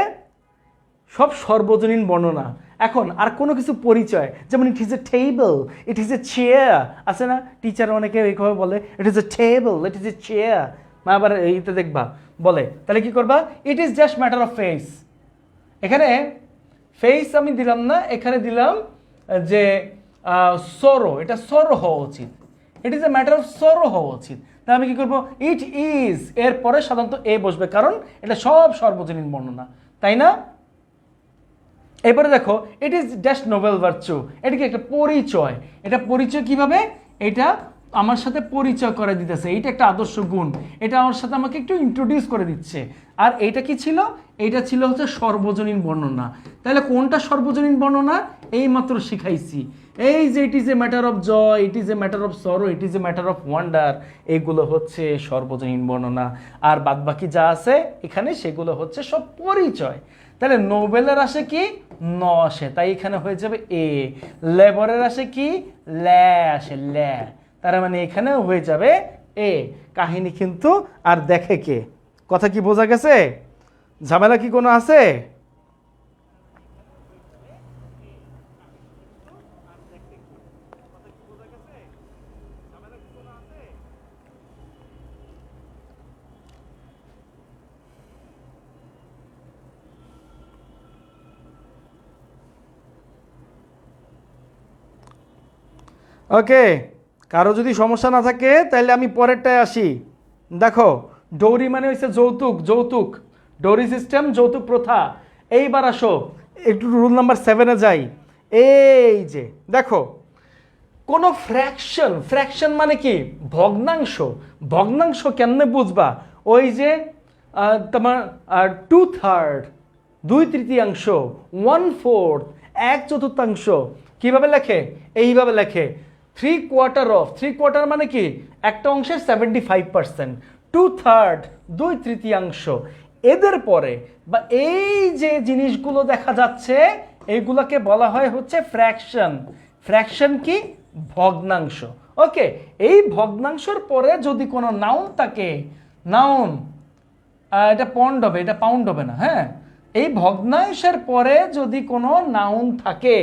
সব সর্বজনীন বর্ণনা। এখন আর কোনো কিছু পরিচয়, যেমন ইট is a table, it is A chair, আছে না? টিচার অনেকে এইভাবে বলে ইট is a table, it is A chair, মা আবার এইতে দেখবা বলে। তাহলে কি করবা? It is just matter of face. এখানে ফেস আমি দিলাম না, এখানে দিলাম যে সরো, এটা সরো হওয়া উচিত, ইট ইজ এ ম্যাটার অফ সরো হওয়া উচিত। তাহলে আমি কি করবো? ইট ইজ, এরপরে সাধারণত এ বসবে, কারণ এটা সব সর্বজনীন বর্ণনা, তাই না? এবারে দেখো, it is dash Nobel virtue, এটা কি একটা পরিচয়। এটা পরিচয় কিভাবে? এটা আমার সাথে পরিচয় করে দিতেছে, এইটা একটা আদর্শ গুণ, এটা আমার সাথে আমাকে একটু ইন্ট্রোডিউস করে দিচ্ছে। আর এইটা কি ছিল? এইটা ছিল হচ্ছে সর্বজনীন বর্ণনা। তাহলে কোনটা সর্বজনীন বর্ণনা? এই মাত্র শিখাইছি, এই যে it is a matter of joy, it is a matter of sorrow, it is a matter of wonder, এইগুলো হচ্ছে সর্বজনীন বর্ণনা। আর বাদবাকি যা আছে এখানে সেগুলো হচ্ছে সব পরিচয়। তাহলে নোবেলের আসে কি? ন আসে, তাই এখানে হয়ে যাবে এ। লেবরের আসে কি? ল্যা আসে, ল্যা, তার মানে এখানেও হয়ে যাবে এ। কাহিনী কিন্তু আর দেখে কে। কথা কি বোঝা গেছে? ঝামেলা কি কোনো আছে? ওকে, কারো যদি সমস্যা না থাকে তাহলে আমি পরেরটায় আসি। দেখো, ডৌরি মানে হচ্ছে যৌতুক, যৌতুক, ডৌরি সিস্টেম, যৌতুক প্রথা। এইবার আসো একটু রুল নাম্বার 7-এ যাই। এই যে দেখো, কোনো ফ্র্যাকশন, ফ্র্যাকশন মানে কি? ভগ্নাংশ। ভগ্নাংশ কেমনে বুঝবা? ওই যে তোমার 2/3, 2/3, 1/4, 1/4, কিভাবে লেখে? এইভাবে লেখে 3/4 অফ। 3/4 মানে কি? একটা অংশের 75%, 2/3, 2/3। এদের পরে বা এই যে জিনিসগুলো দেখা যাচ্ছে এইগুলোকে বলা হয় হচ্ছে ফ্র্যাকশন। ফ্র্যাকশন কি? ভগ্নাংশ। ওকে, এই ভগ্নাংশের পরে যদি কোনো নাউন থাকে, নাউন, এটা পন্ড হবে, এটা পাউন্ড হবে না, হ্যাঁ, এই ভগ্নাংশের পরে যদি কোনো নাউন থাকে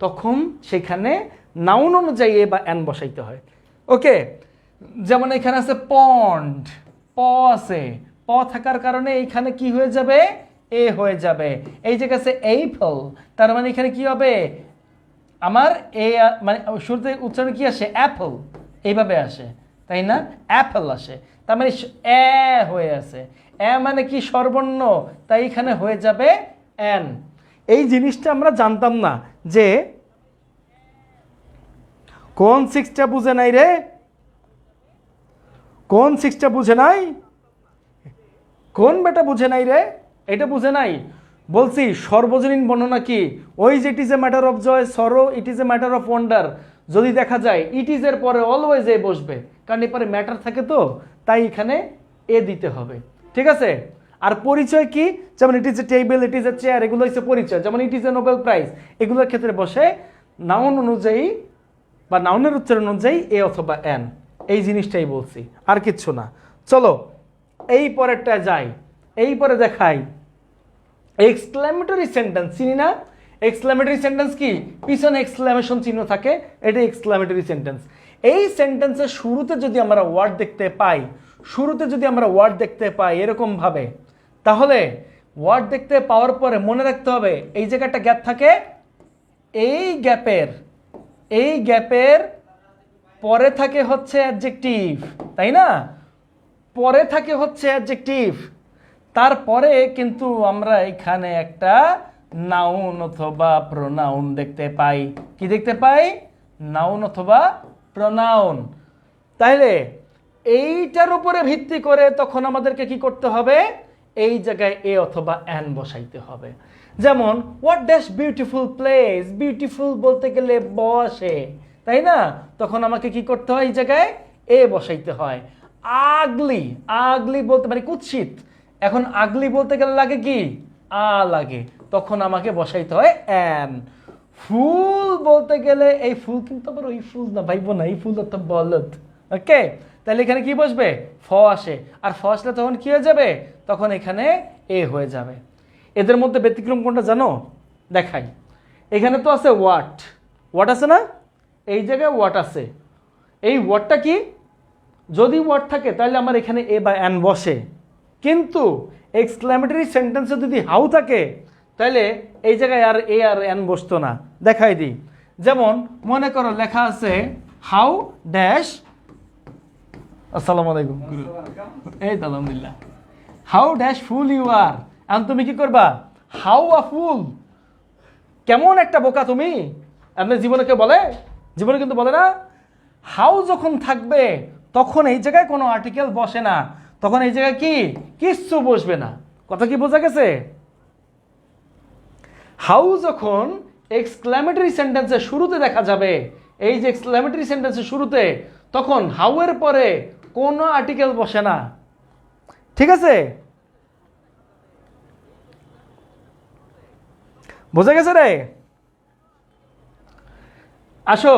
তখন সেখানে নাউন অনুযায়ী এ বা এন বসাইতে হয়। ওকে, যেমন এখানে আছে পন্ড, প আছে, প থাকার কারণে এইখানে কি হয়ে যাবে? এ হয়ে যাবে। এই যে কাছে এইফল, তার মানে এখানে কি হবে? আমার এ, মানে শুরুতে উচ্চারণ কি আসে? অ্যাপল, এইভাবে আসে, তাই না? অ্যাপল আসে, তার মানে এ হয়ে আছে। এ মানে কি? সর্বর্ণ, তাই এখানে হয়ে যাবে এন। এই জিনিসটা আমরা জানতাম না যে কোন সিক্সটা বুঝে নাই রে, কোন সিক্সটা বুঝে নাই, কোন বেটা বুঝে নাই রে, এটা বুঝে নাই। বলছি সর্বজনীন বর্ণনা কি, ওই যে it is a matter of joy sorrow, it is a matter of wonder, যদি দেখা যায় ইট ইজ এর পরে অলওয়েজ এ বসবে, কারণ এরপরে ম্যাটার থাকে তো, তাই এখানে এ দিতে হবে। ঠিক আছে। আর পরিচয় কি, যেমন ইট is A table, it is A chair, এগুলো হচ্ছে পরিচয়। যেমন ইট ইজ এ নোবেল প্রাইজ, এগুলোর ক্ষেত্রে বসে নাউন অনুযায়ী বা নাউনের উচ্চারণ অনুযায়ী এ অথবা এন, এই জিনিসটাই বলছি, আর কিচ্ছু না। চলো এই পরেরটা যাই, এই পরে দেখাই এক্সক্লেমেটরি সেন্টেন্স। চিনি না এক্সক্লেমেটরি সেন্টেন্স কি, পিছনে এক্সক্লেমেশন চিহ্ন থাকে, এটা এক্সক্লেমেটরি সেন্টেন্স। এই সেন্টেন্সের শুরুতে যদি আমরা ওয়ার্ড দেখতে পাই, শুরুতে যদি আমরা ওয়ার্ড দেখতে পাই এরকম ভাবে, তাহলে ওয়ার্ড দেখতে পাওয়ার পরে মনে রাখতে হবে এই জায়গাটা গ্যাপ থাকে, এই গ্যাপের পরে থাকে হচ্ছে অ্যাডজেক্টিভ, তাই না, পরে থাকে হচ্ছে অ্যাডজেক্টিভ, তারপরে কিন্তু আমরা এখানে একটা নাউন অথবা প্রোনাউন দেখতে পাই। কি দেখতে পাই, নাউন অথবা প্রোনাউন। তাইলে এইটার উপরে ভিত্তি করে তখন আমাদেরকে কি করতে হবে, এই জায়গায় এ অথবা অ্যান বসাইতে হবে। যেমন what dash beautiful place, beautiful বলতে গেলে বসে, তাই না, তখন আমাকে কি করতে হয়, এই জায়গায় এ বসাইতে হয়। আগলি, আগলি বলতে মানে কুৎসিত, এখন আগলি বলতে গেলে লাগে কি, আ লাগে, তখন আমাকে বসাইতে হয় অ্যান। ফুল বলতে গেলে এই ফুল কিন্তু আবার ওই ফুল না ভাইবো না, এই ফুল তো বলদ। ওকে, তাহলে এখানে কি বসবে, ফ আসে, আর ফ আসলে তখন কি হয়ে যাবে, তখন এখানে এ হয়ে যাবে। এদের মধ্যে ব্যতিক্রম কোনটা জানো, দেখাই। এখানে তো আছে ওয়াট, ওয়াট আছে না, এই জায়গায় ওয়াট আছে, এই ওয়াটটা কি, যদি ওয়ার্ড থাকে তাহলে আমার এখানে এ বা অ্যান বসে, কিন্তু এক্সক্লেমেটরি সেন্টেন্সে যদি হাউ থাকে তাহলে এই জায়গায় আর এ আর অ্যান বসতো না। দেখাই দিই, যেমন মনে করো লেখা আছে হাউ ড্যাশ, আসসালামু আলাইকুম, এই তো আলহামদুলিল্লাহ, how dash full you are, এখন তুমি কি করবা, হাউ আ ফুল, কেমন একটা বোকা তুমি, আপনার জীবনে কেউ বলে, জীবনে কিন্তু বলে না। হাউ যখন থাকবে তখন এই জায়গায় কোনো আর্টিকেল বসে না, তখন এই জায়গায় কি কিচ্ছু বসবে না। কথা কি বোঝা গেছে? হাউ যখন এক্সক্লেমেটরি সেন্টেন্সের শুরুতে দেখা যাবে, এই যে এক্সক্লেমেটরি সেন্টেন্সের শুরুতে, তখন হাউ এর পরে কোনো আর্টিকেল বসে না। ঠিক আছে, বোঝা গেছে রে? আসো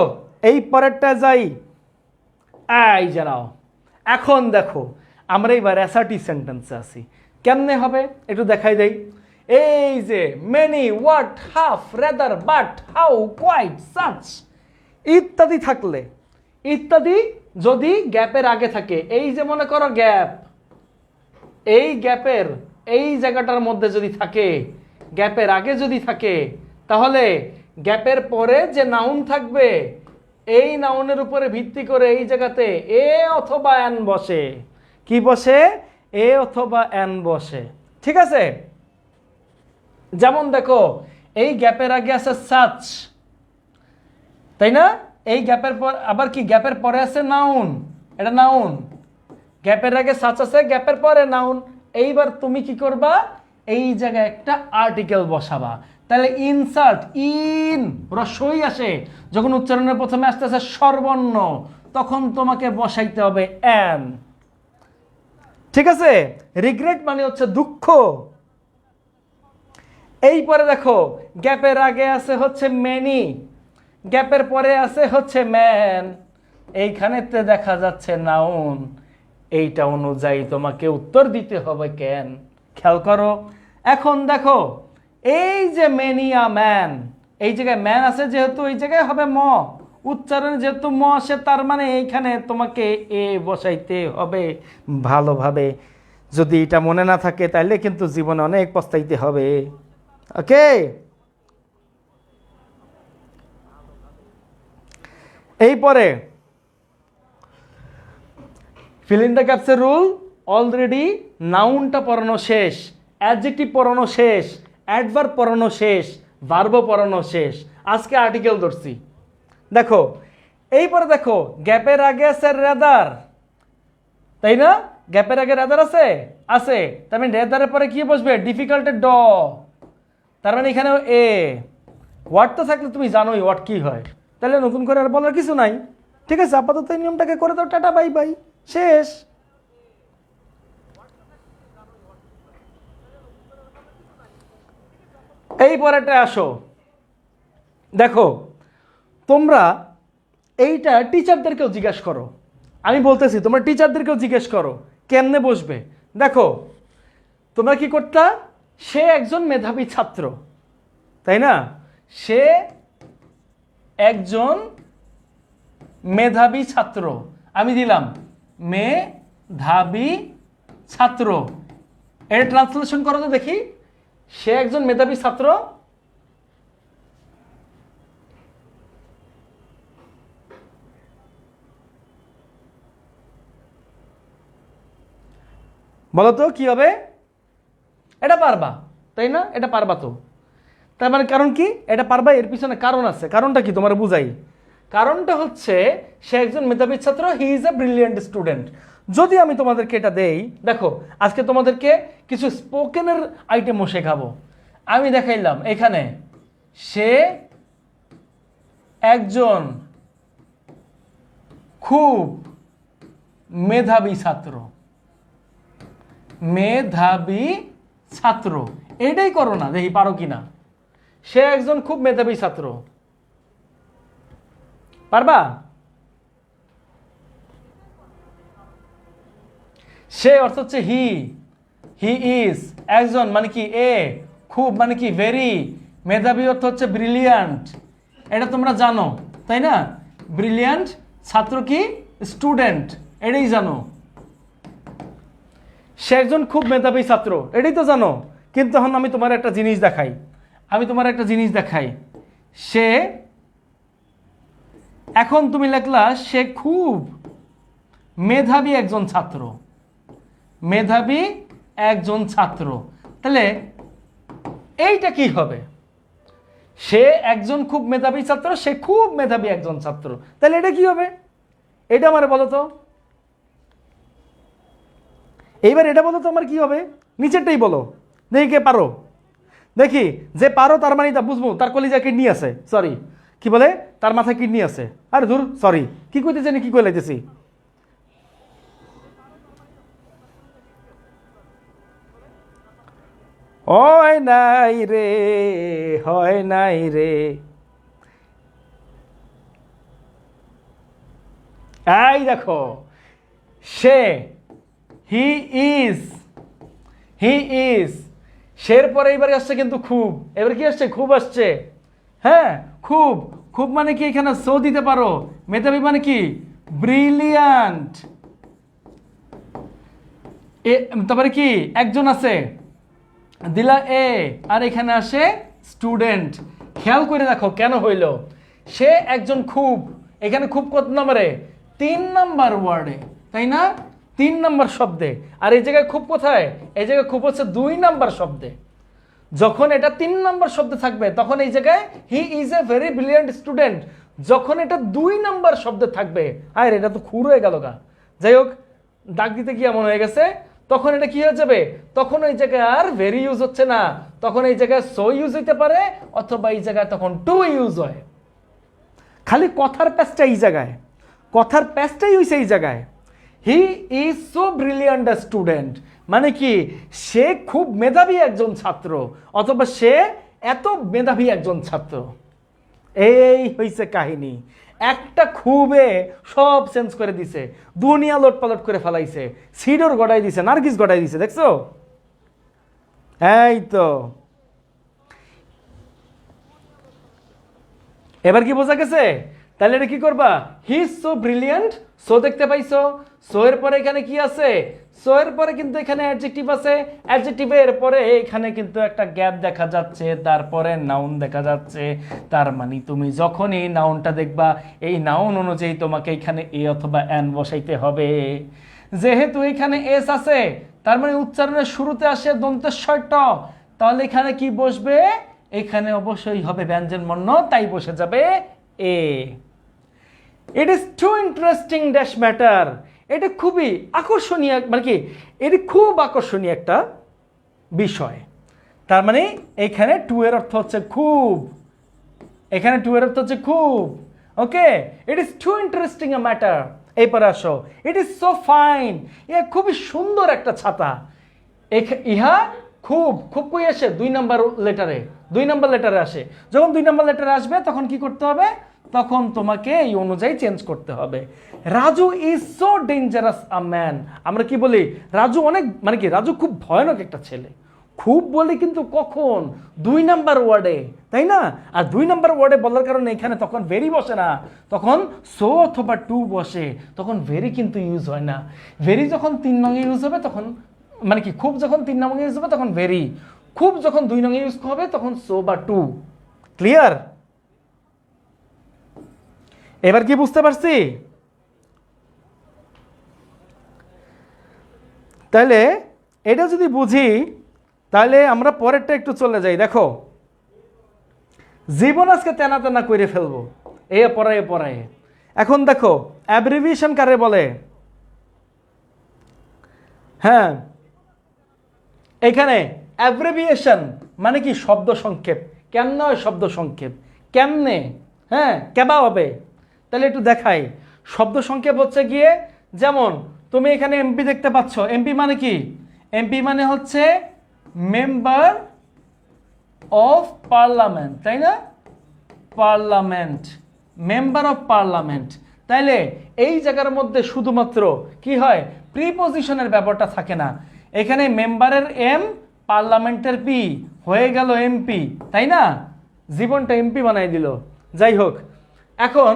এই পরেরটা যাই, এই জানাও। এখন দেখো আমরা এবার অ্যাসার্টিভ সেন্টেন্সে আছি, কেমনে হবে একটু দেখাই দেই। এই যে many, what, half, rather, but, how, quite, such ইত্যাদি থাকলে, ইত্যাদি যদি গ্যাপের আগে থাকে, এই যে মনে করো গ্যাপ, এই গ্যাপের এই জায়গাটার মধ্যে যদি থাকে, গ্যাপের আগে যদি থাকে, তাহলে গ্যাপের পরে যে নাউন থাকবে, এই নাউনের উপরে ভিত্তি করে এই জায়গাতে এ অথবা অ্যান বসে। কি বসে? এ অথবা অ্যান বসে। ঠিক আছে, যেমন দেখো এই গ্যাপের আগে আছে সাচ, তাই না, এই গ্যাপের পর আবার কি, গ্যাপের পরে আছে নাউন, এটা নাউন, গ্যাপের আগে সাচ আছে, গ্যাপের পরে নাউন। এইবার তুমি কি করবা, এই জায়গায় একটা আর্টিকেল বসাবা। তাহলে ইনসার্ট, ইন রসই আসে, যখন উচ্চারণের প্রথমে আসতেছে স্বরবর্ণ, তখন তোমাকে বসাইতে হবে অ্যান। ঠিক আছে, রিগ্রেট মানে হচ্ছে দুঃখ। এই পরে দেখো গ্যাপের আগে আছে হচ্ছে মেনি, গ্যাপের পরে আছে হচ্ছে ম্যান, এইখানেতে দেখা যাচ্ছে নাউন, এইটা অনুযায়ী তোমাকে উত্তর দিতে হবে কেন। খেয়াল করো, এখন দেখো এই যে মেনিয়া ম্যান, এই জায়গায় ম্যান আছে যেহেতু এই জায়গায় হবে ম, উচ্চারণে যেহেতু ম আসে, তার মানে এইখানে তোমাকে এ বসাইতে হবে ভালোভাবে। যদি এটা মনে না থাকে তাহলে কিন্তু জীবনে অনেক পস্তাইতে হবে। ওকে, এই পরে ফিল ইন দ্য গ্যাপসের রুল, অলরেডি নাউনটা পড়ানো শেষ, অ্যাডজেক্টিভ পড়ানো শেষ, অ্যাডভার্ব পড়ানো শেষ, ভার্বও পড়ানো শেষ, আজকে আর্টিকেল ধরছি। দেখো এইপরে দেখো গ্যাপের আগে আছে রেদার, তাই না? গ্যাপের আগে রেদার আছে, আছে, তার মানে রেদারের পরে কি বসবে? ডিফিকাল্টের ড, তার মানে এখানে এ। ওয়ার্ড তো থাকলে তুমি জানোই ওয়ার্ড কি হয়, তাহলে নতুন করে আর বলার কিছু নাই। ঠিক আছে, আপাতত এই নিয়মটাকে করে দাও, টাটা বাই বাই, শেষ। এই পরেটা আসো, দেখো তোমরা এইটা টিচারদেরকেও জিজ্ঞেস করো, আমি বলতেছি তোমরা টিচারদেরকেও জিজ্ঞেস করো কেমনে বসবে। দেখো তোমরা কি করতা, সে একজন মেধাবী ছাত্র, তাই না? সে একজন মেধাবী ছাত্র, আমি দিলাম মেধাবী ছাত্র, এটা ট্রান্সলেশন করো তো দেখি। সে একজন মেধাবী ছাত্র, বলো তো কি হবে? এটা পারবা, তাই না? এটা পারবা তো, তার মানে কারণ কি? এটা পারবা, এর পিছনে কারণ আছে। কারণটা কি তোমার বুঝাই। কারণটা হচ্ছে সে একজন মেধাবী ছাত্র, he is a brilliant student. যদি আমি তোমাদেরকে এটা দেই, দেখো আজকে তোমাদেরকে কিছু স্পোকেনের আইটেমও শেখাবো। আমি দেখাইলাম এখানে সে একজন খুব মেধাবী ছাত্র, মেধাবী ছাত্র, এটাই করো না, দেখি পারো কিনা। সে একজন খুব মেধাবী ছাত্র, পারবা? সে অর্থ হচ্ছে হি, হি ইজ, একজন মানে কি এ, খুব মানে কি ভেরি, মেধাবী অর্থ হচ্ছে ব্রিলিয়ান্ট, এটা তোমরা জানো তাই না? ব্রিলিয়ান্ট, ছাত্র কি? স্টুডেন্ট, এটাই জানো। সে একজন খুব মেধাবী ছাত্র, এটাই তো জানো। কিন্তু এখন আমি তোমার একটা জিনিস দেখাই, সে, এখন তুমি লেখলা সে খুব মেধাবী একজন ছাত্র, মেধাবী একজন ছাত্র, তাহলে এইটা কি হবে? সে একজন খুব মেধাবী ছাত্র, সে খুব মেধাবী একজন ছাত্র, তাহলে এটা কি হবে? এটা আমার বলো তো, এইবার এটা বলো তো আমার কি হবে? নিচেরটাই বলো, দেখি কে পারো। দেখি যে পারো তার মানে তা বুঝবো তার কলিজা কিডনি আছে, সরি কি বলে, তার মাথায় কিডনি আছে। আরে ধুর, সরি কি কইতে জানি, কি কই লাইতেছি। হয় নাই রে, হয় নাই রে, এই দেখো সে, হি ইজ, হি ইজ, সের পরে এবারে আসছে কিন্তু খুব, এবার কি আসছে? খুব আসছে। হ্যাঁ খুব, খুব মানে কি এখানে সো দিতে পারো, মেধাবী মানে কি? ব্রিলিয়ান্ট, তারপরে কি একজন আছে, দিলা এ, আর এখানে আসে স্টুডেন্ট। খেয়াল করে দেখো কেন হইল, সে একজন খুব, এখানে খুব কত নম্বরে? 3 নাম্বার ওয়ার্ডে, তাই না? 3 নাম্বার শব্দে। আর এই জায়গায় খুব কোথায়? এই জায়গায় খুব হচ্ছে 2 নাম্বার শব্দে। যখন এটা 3 নাম্বার শব্দে থাকবে তখন এই জায়গায় he is a very brilliant student, যখন এটা 2 নাম্বার শব্দে থাকবে, আর এটা তো খুর হয়ে গেল গা, যাই হোক দাগ দিতে গিয়ে এমন হয়ে গেছে, তখন এটা কি হয়ে যাবে? তখন এই জায়গায় আর ভেরি ইউজ হচ্ছে না, তখন এই জায়গায় সো ইউজ হইতে পারে, অথবা এই জায়গায় তখন টু ইউজ হয়। খালি কথার প্যাচটা এই জায়গায়, কথার প্যাচটাই হইছে এই জায়গায়। He is so brilliant a student মানে কি? সে খুব মেধাবী একজন ছাত্র, অথবা সে এত মেধাবী একজন ছাত্র। এই হইছে কাহিনী। একটা খুবে সব চেঞ্জ করে দিছে, দুনিয়া লোটপালট করে ফেলাইছে, সিডর গড়াই দিছে, নার্গিস গড়াই দিছে, দেখছো? এই তো এবার কি বোঝা গেছে? তাহলে এটা কি করবা? He is so brilliant, so দেখতে পাইছো, সো এর পরে এখানে কি আছে? সো এর পরে কিন্তু এখানে অ্যাডজেক্টিভ আছে, অ্যাডজেক্টিভের পরে এখানে কিন্তু একটা গ্যাপ দেখা যাচ্ছে, তারপরে নাউন দেখা যাচ্ছে। তার মানে তুমি যখনই নাউনটা দেখবা, এই নাউন অনুযায়ী তোমাকে এখানে এ অথবা এন বসাইতে হবে। যেহেতু এখানে এস আছে, তার মানে উচ্চারণের শুরুতে আসে দন্তেশ্বর ট, তাহলে এখানে কি বসবে? এখানে অবশ্যই হবে ব্যঞ্জন বর্ণ, তাই বসে যাবে a. It is too interesting dash matter, এটা খুবই আকর্ষণীয়, মানে কি এটি খুব আকর্ষণীয় একটা বিষয়। তার মানে এখানে টু এর অর্থ হচ্ছে খুব, এখানে টু এর অর্থ হচ্ছে খুব। Okay, it is too interesting a matter. এরপরে আসো, ইট ইজ সো ফাইন, ইহা খুবই সুন্দর একটা ছাতা। ইহা খুব, খুব কই আসে? 2 নাম্বার লেটারে, 2 নাম্বার লেটারে আসে। যখন 2 নাম্বার লেটারে আসবে তখন কি করতে হবে? তখন তোমাকে এই অনুযায়ী চেঞ্জ করতে হবে। Raju is so dangerous a man, আমরা কি বলি? রাজু অনেক, মানে কি রাজু খুব ভয়ানক একটা ছেলে। খুব বলি কিন্তু কখন? 2 নাম্বার ওয়ার্ডে, তাই না? আর 2 নাম্বার ওয়ার্ডে বলার কারণে এখানে তখন ভেরি বসে না, তখন সো অথবা টু বসে, তখন ভেরি কিন্তু ইউজ হয় না। ভেরি যখন 3 নঙে ইউজ হবে তখন, মানে কি খুব যখন 3 নঙে ইউজ হবে তখন ভেরি, খুব যখন 2 নঙে ইউজ হবে তখন সো বা টু। ক্লিয়ার? এবার কি বুঝতে পারছি? তাহলে এটা যদি বুঝি তাহলে আমরা পরেরটা একটু চলে যাই। দেখো, জীবন আজকে তেনা তেনা করে ফেলবো এ পড়ায় পড়ায়। এখন দেখো অ্যাব্রিভিয়েশন কারে বলে? হ্যাঁ, এখানে অ্যাব্রিভিয়েশন মানে কি শব্দ সংক্ষেপ। কেমনে হয় শব্দ সংক্ষেপ? কেমনে? হ্যাঁ, কেবা হবে। তাহলে একটু দেখাই। শব্দ সংক্ষেপ হচ্ছে গিয়ে, যেমন তুমি এখানে এমপি দেখতে পাচ্ছ। এমপি মানে কি? এমপি মানে হচ্ছে মেম্বার অফ পার্লামেন্ট, তাই না? Parliament, member of parliament. তাইলে এই জায়গার মধ্যে শুধুমাত্র কি হয়? প্রিপজিশনের ব্যাপারটা থাকে না। এখানে মেম্বারের এম, পার্লামেন্টের পি, হয়ে গেল এমপি, তাই না? জীবনটা এমপি বানাই দিল। যাই হোক, এখন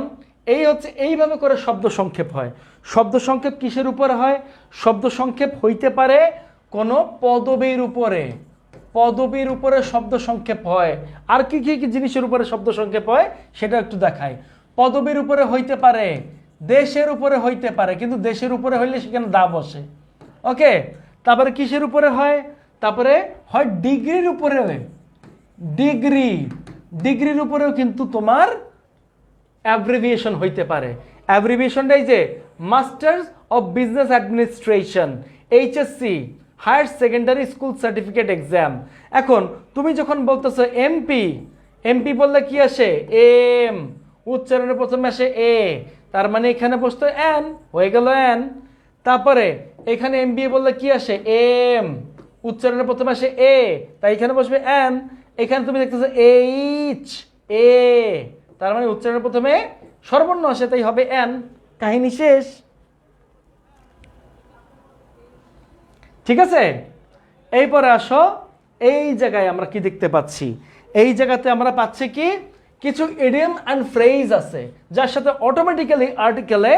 এই হচ্ছে এইভাবে করে শব্দ সংক্ষেপ হয়। শব্দ সংক্ষেপ কিসের উপরে হয়? শব্দ সংক্ষেপ হইতে পারে কোনো পদবীর উপরে, পদবীর উপরে শব্দ সংক্ষেপ হয়। আর কি কি জিনিসের উপরে শব্দ সংক্ষেপ হয় সেটা একটু দেখাই। পদবীর উপরে হইতে পারে, দেশের উপরে হইতে পারে, কিন্তু দেশের উপরে হইলে সেখানে দা বসে। ওকে, তারপরে কিসের উপরে হয়? তারপরে হয় ডিগ্রির উপরে, ডিগ্রি, ডিগ্রির উপরেও কিন্তু তোমার অ্যাব্রিভিয়েশন হইতে পারে। অ্যাব্রিভিয়েশনটাই যে masters of business administration, HSC, higher secondary school certificate exam. এখন তুমি যখন বলতেছো এমপি, এমপি বললে কি আসে? এম, উচ্চারণের প্রথমে আসে এ, তার মানে এখানে বসতো এন, হয়ে গেল এন। তারপরে এখানে এমবিএ বললে কি আসে? এম, উচ্চারণের প্রথমে আসে এ, তাই এখানে বসবে এন। এখানে তুমি দেখতেছো এইচ, এ, তার মানে উচ্চারণের প্রথমে স্বরবর্ণ আসে, তাই হবে এন। কাহিনী শেষ। ঠিক আছে? এইপরে আসো, এই জায়গায় আমরা কি দেখতে পাচ্ছি? এই জায়গাতে আমরা পাচ্ছি কি কিছু ইডিয়ম অ্যান্ড ফ্রেজ আছে যার সাথে অটোমেটিক্যালি আর্টিকেলে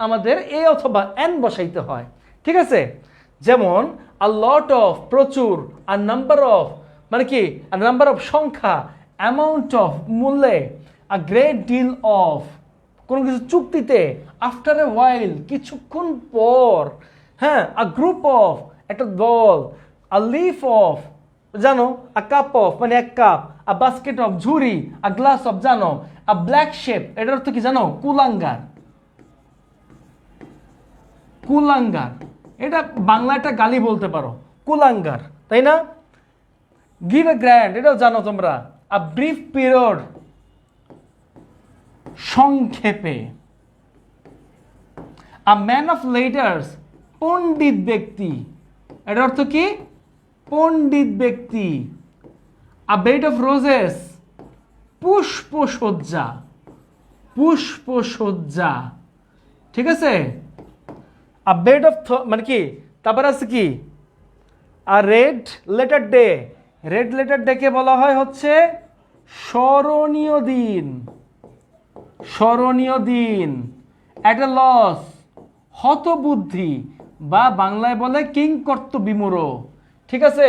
আমাদের এ অথবা এন বসাইতে হয়। ঠিক আছে? যেমন আ লট অফ, প্রচুর, আর নাম্বার অফ মানে কি নাম্বার অফ সংখ্যা, অ্যামাউন্ট অফ মূল্যে, আ গ্রেট ডিল অফ কোনো কিছু চুক্তিতে, আফটার এ ওয়াইল কিছুক্ষণ পর, হ্যাঁ, আ গ্রুপ অফ একটা দল, আ লিফ অফ জানো, আ কাপ অফ মানে এক কাপ, আ বাস্কেট অফ ঝুড়ি, আ গ্লাস অফ জানো, আ ব্ল্যাক শেপ এটার অর্থ কি জানো? কুলাঙ্গার। কুলাঙ্গার এটা বাংলা একটা গালি বলতে পারো, কুলাঙ্গার, তাই না? গিভ এ গ্র্যান্ড এটাও জানো তোমরা, আ ব্রিফ পিরিয়ড সংক্ষেপে, আ ম্যান অফ লেটার্স পণ্ডিত ব্যক্তি, এটার অর্থ কি? পণ্ডিত ব্যক্তি। A bed of roses পুষ্পসজ্জা, পুষ্পসজ্জা। ঠিক আছে? আ বেড অফ মানে কি, তারপর আছে কি? আর red letter day, red letter ডেকে বলা হয় হচ্ছে স্মরণীয় দিন, স্মরণীয় দিন। একটা লস হতবুদ্ধি বা বাংলায় বলে কিংকর্ত বিমূঢ়। ঠিক আছে?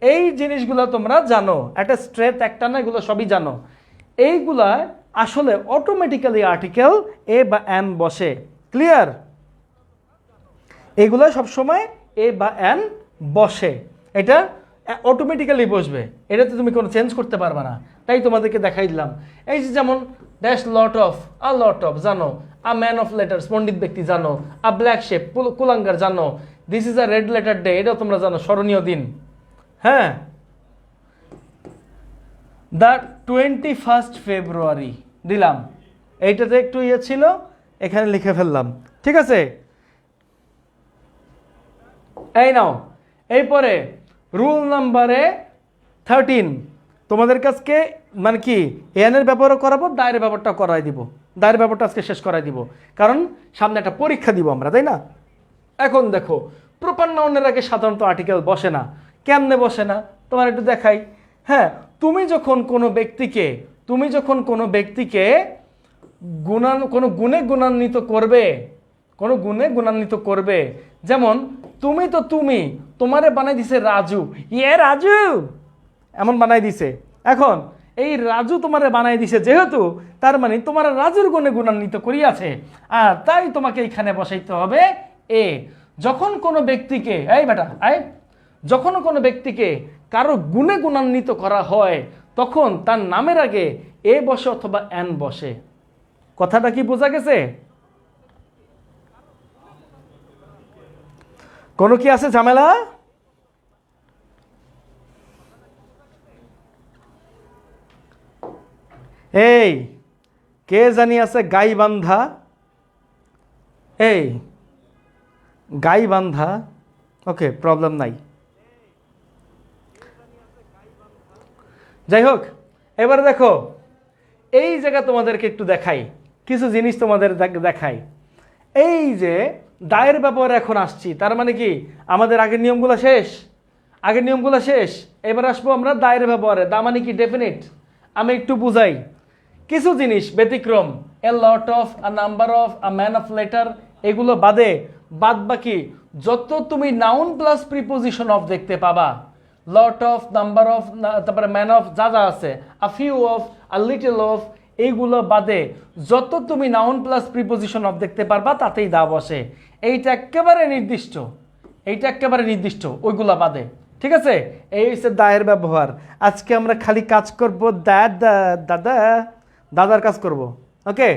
এই জিনিসগুলো তোমরা জানো, একটা স্ট্রেথ একটা না, এগুলো সবই জানো। এইগুলা আসলে অটোমেটিক্যালি আর্টিকেল এ বা এন বসে। ক্লিয়ার? এগুলো সবসময় এ বা এন বসে। এটা অটোমেটিক্যালি বসবে, এটাতে তুমি কোনো চেঞ্জ করতে পারবে না। তাই তোমাদেরকে দেখাই দিলাম। এই যে যেমন ড্যাশ লট অফ জানো, আ ম্যান অফ লেটার্স পণ্ডিত ব্যক্তি জানো, আ ব্ল্যাক শেপ কুলাঙ্গার জানো, this is a red letter day এটাও তোমরা জানো, স্মরণীয় দিন। হ্যাঁ, দ্য 21 ফেব্রুয়ারি দিলাম, এইটাতে একটু ইয়ে ছিল, এখানে লিখে ফেললাম। ঠিক আছে, এই নাও এরপরে রুল নাম্বারে 13 তোমাদের কাছকে মানে কি এনের ব্যাপারও করাবো, দায়ের ব্যাপারটা করাই দিব। দায়ের ব্যাপারটা আজকে শেষ করাই দিব, কারণ সামনে একটা পরীক্ষা দিব আমরা, তাই না? এখন দেখো, প্রপার নাউনের আগে সাধারণত আর্টিকেল বসে না। কেমনে বসে না তোমার একটু দেখাই। হ্যাঁ, তুমি যখন কোনো ব্যক্তিকে কোনো গুণে গুণান্বিত করবে, যেমন তুমি তো তোমারে বানাই দিছে রাজু, রাজু এমন বানাই দিছে। এখন এই রাজু তোমারে বানাই দিছে যেহেতু, তার মানে তোমার রাজুর গুণে গুণান্বিত করিয়াছে, আর তাই তোমাকে এখানে বসাইতে হবে এ। যখন কোনো ব্যক্তিকে কারো গুণে গুণান্বিত করা হয়, তখন তার নামের আগে এ বসে অথবা এন বসে। কথাটা কি বোঝা গেছে? কোনো কি আছে ঝামেলা? এই কে জানি আছে গাইবান্ধা, গাইবান্ধা, ওকে প্রবলেম নাই। যাই হোক, এবার দেখো এই জায়গা তোমাদেরকে একটু দেখাই, কিছু জিনিস তোমাদের দেখাই। এই যে দায়ের ব্যবহারে এখন আসছি, তার মানে কি আমাদের আগের নিয়মগুলো শেষ। এবার আসবো আমরা দায়ের ব্যবহারে। দা মানে কি ডেফিনিট। আমি একটু বুঝাই, কিছু জিনিস ব্যতিক্রম, a lot of, a number of, a man of letter, এগুলো বাদ বাকি যত তুমি নাউন প্লাস প্রিপোজিশন অফ দেখতে পাবা, লট অফ, নাম্বার অফ, তারপরে ম্যান অফ, যা আছে, a few of, a little of, এইগুলো বাদে যত তুমি নাউন প্লাস প্রিপোজিশন অফ দেখতে পারবা তাতেই দা বসে। এইটা একেবারে নির্দিষ্ট, ওইগুলা বাদে। ঠিক আছে, এই হচ্ছে দায়ের ব্যবহার। আজকে আমরা খালি কাজ করব দাদার কাজ করব। ওকে,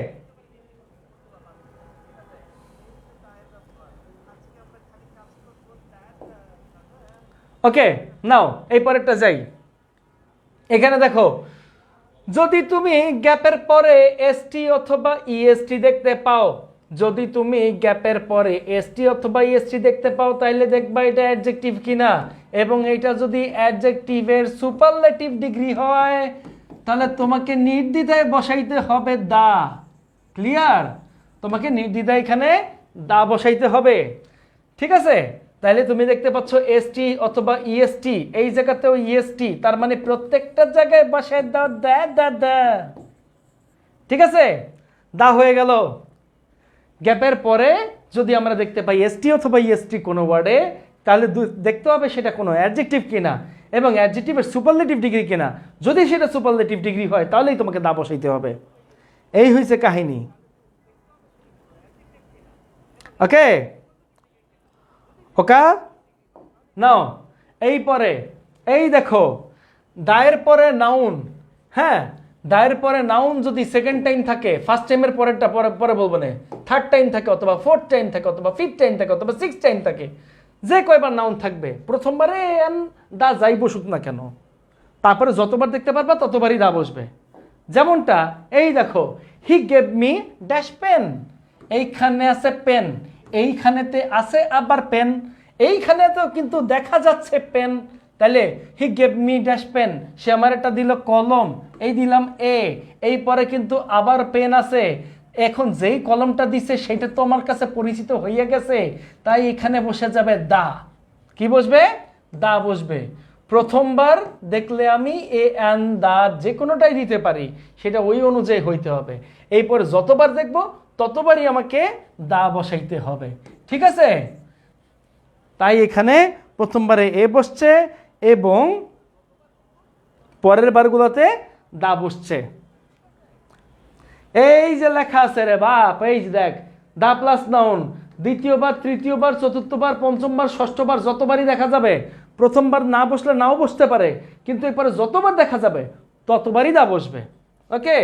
নাও এই পরেরটা যাই। এখানে দেখো, যদি তুমি গ্যাপের পরে এসটি অথবা ইএসটি দেখতে পাও, তাহলে দেখবা এটা অ্যাডজেক্টিভ কিনা, এবং এটা যদি অ্যাডজেক্টিভের সুপারলেটিভ ডিগ্রি হয়, তাহলে তোমাকে নির্দ্বিধায় বসাইতে হবে দা। ক্লিয়ার? তোমাকে নির্দ্বিধায় এখানে দা বসাইতে হবে। ঠিক আছে, তাহলে তুমি দেখতে পাচ্ছ এসটি অথবা ইএসটি, এই জায়গাতেও ইএসটি, তার মানে প্রত্যেকটা জায়গায় বসায় দাও দা। ঠিক আছে, দা হয়ে গেল। গ্যাপের পরে যদি আমরা দেখতে পাই এসটি অথবা ইএসটি কোনো ওয়ার্ডে, তাহলে দেখতে হবে সেটা কোনো অ্যাডজেক্টিভ কিনা এবং অ্যাডজেক্টিভের সুপারলেটিভ ডিগ্রি কিনা। যদি সেটা সুপারলেটিভ ডিগ্রি হয় তাহলেই তোমাকে দা বসাইতে হবে। এই হয়েছে কাহিনী। ওকে নাও এই পরে, এই দেখো দায়ের পরে নাউন। হ্যাঁ, দায়ের পরে নাউন যদি সেকেন্ড টাইম থাকে, ফার্স্ট টাইমের পরেরটা পরে বলবো না, থার্ড টাইম থাকে অথবা ফোর্থ টাইম থাকে অথবা ফিফথ টাইম থাকে অথবা সিক্স টাইম থাকে, যে কয়বার নাউন থাকবে প্রথমবারে দা যাই বসুক না কেন, তারপরে যতবার দেখতে পারবা ততবারই দা বসবে। যেমনটা এই দেখো, he gave me dash pen, এইখানে আছে পেন, এইখানেতে আছে আবার পেন, এইখানে তো কিন্তু দেখা যাচ্ছে পেন, তাহলে he gave me dash pen, সে আমার একটা দিল কলম, এই দিলাম এই পরে কিন্তু আবার পেন আছে। এখন যেই কলমটা দিছে সেটা তো আমার কাছে পরিচিত হয়ে গেছে, তাই এখানে বসে যাবে দা। কি বসবে? দা বসবে। প্রথমবার দেখলে আমি এ অ্যান দা যে কোনোটাই দিতে পারি, সেটা ওই অনুযায়ী হইতে হবে। এরপর যতবার দেখব ততবারই আমাকে দা বসাইতে হবে। ঠিক আছে, তাই এখানে প্রথমবারে এ বসছে এবং পরের বারগুলোতে দা বসছে। এই যে লেখা আছে রে বাপ, এই যে দেখ, দা প্লাস নাউন দ্বিতীয়বার, তৃতীয়বার, চতুর্থবার, পঞ্চমবার, ষষ্ঠবার, যতবারই দেখা যাবে প্রথমবার না বসলে নাও বসতে পারে, কিন্তু এরপরে যতবার দেখা যাবে ততবারই দা বসবে। ওকে,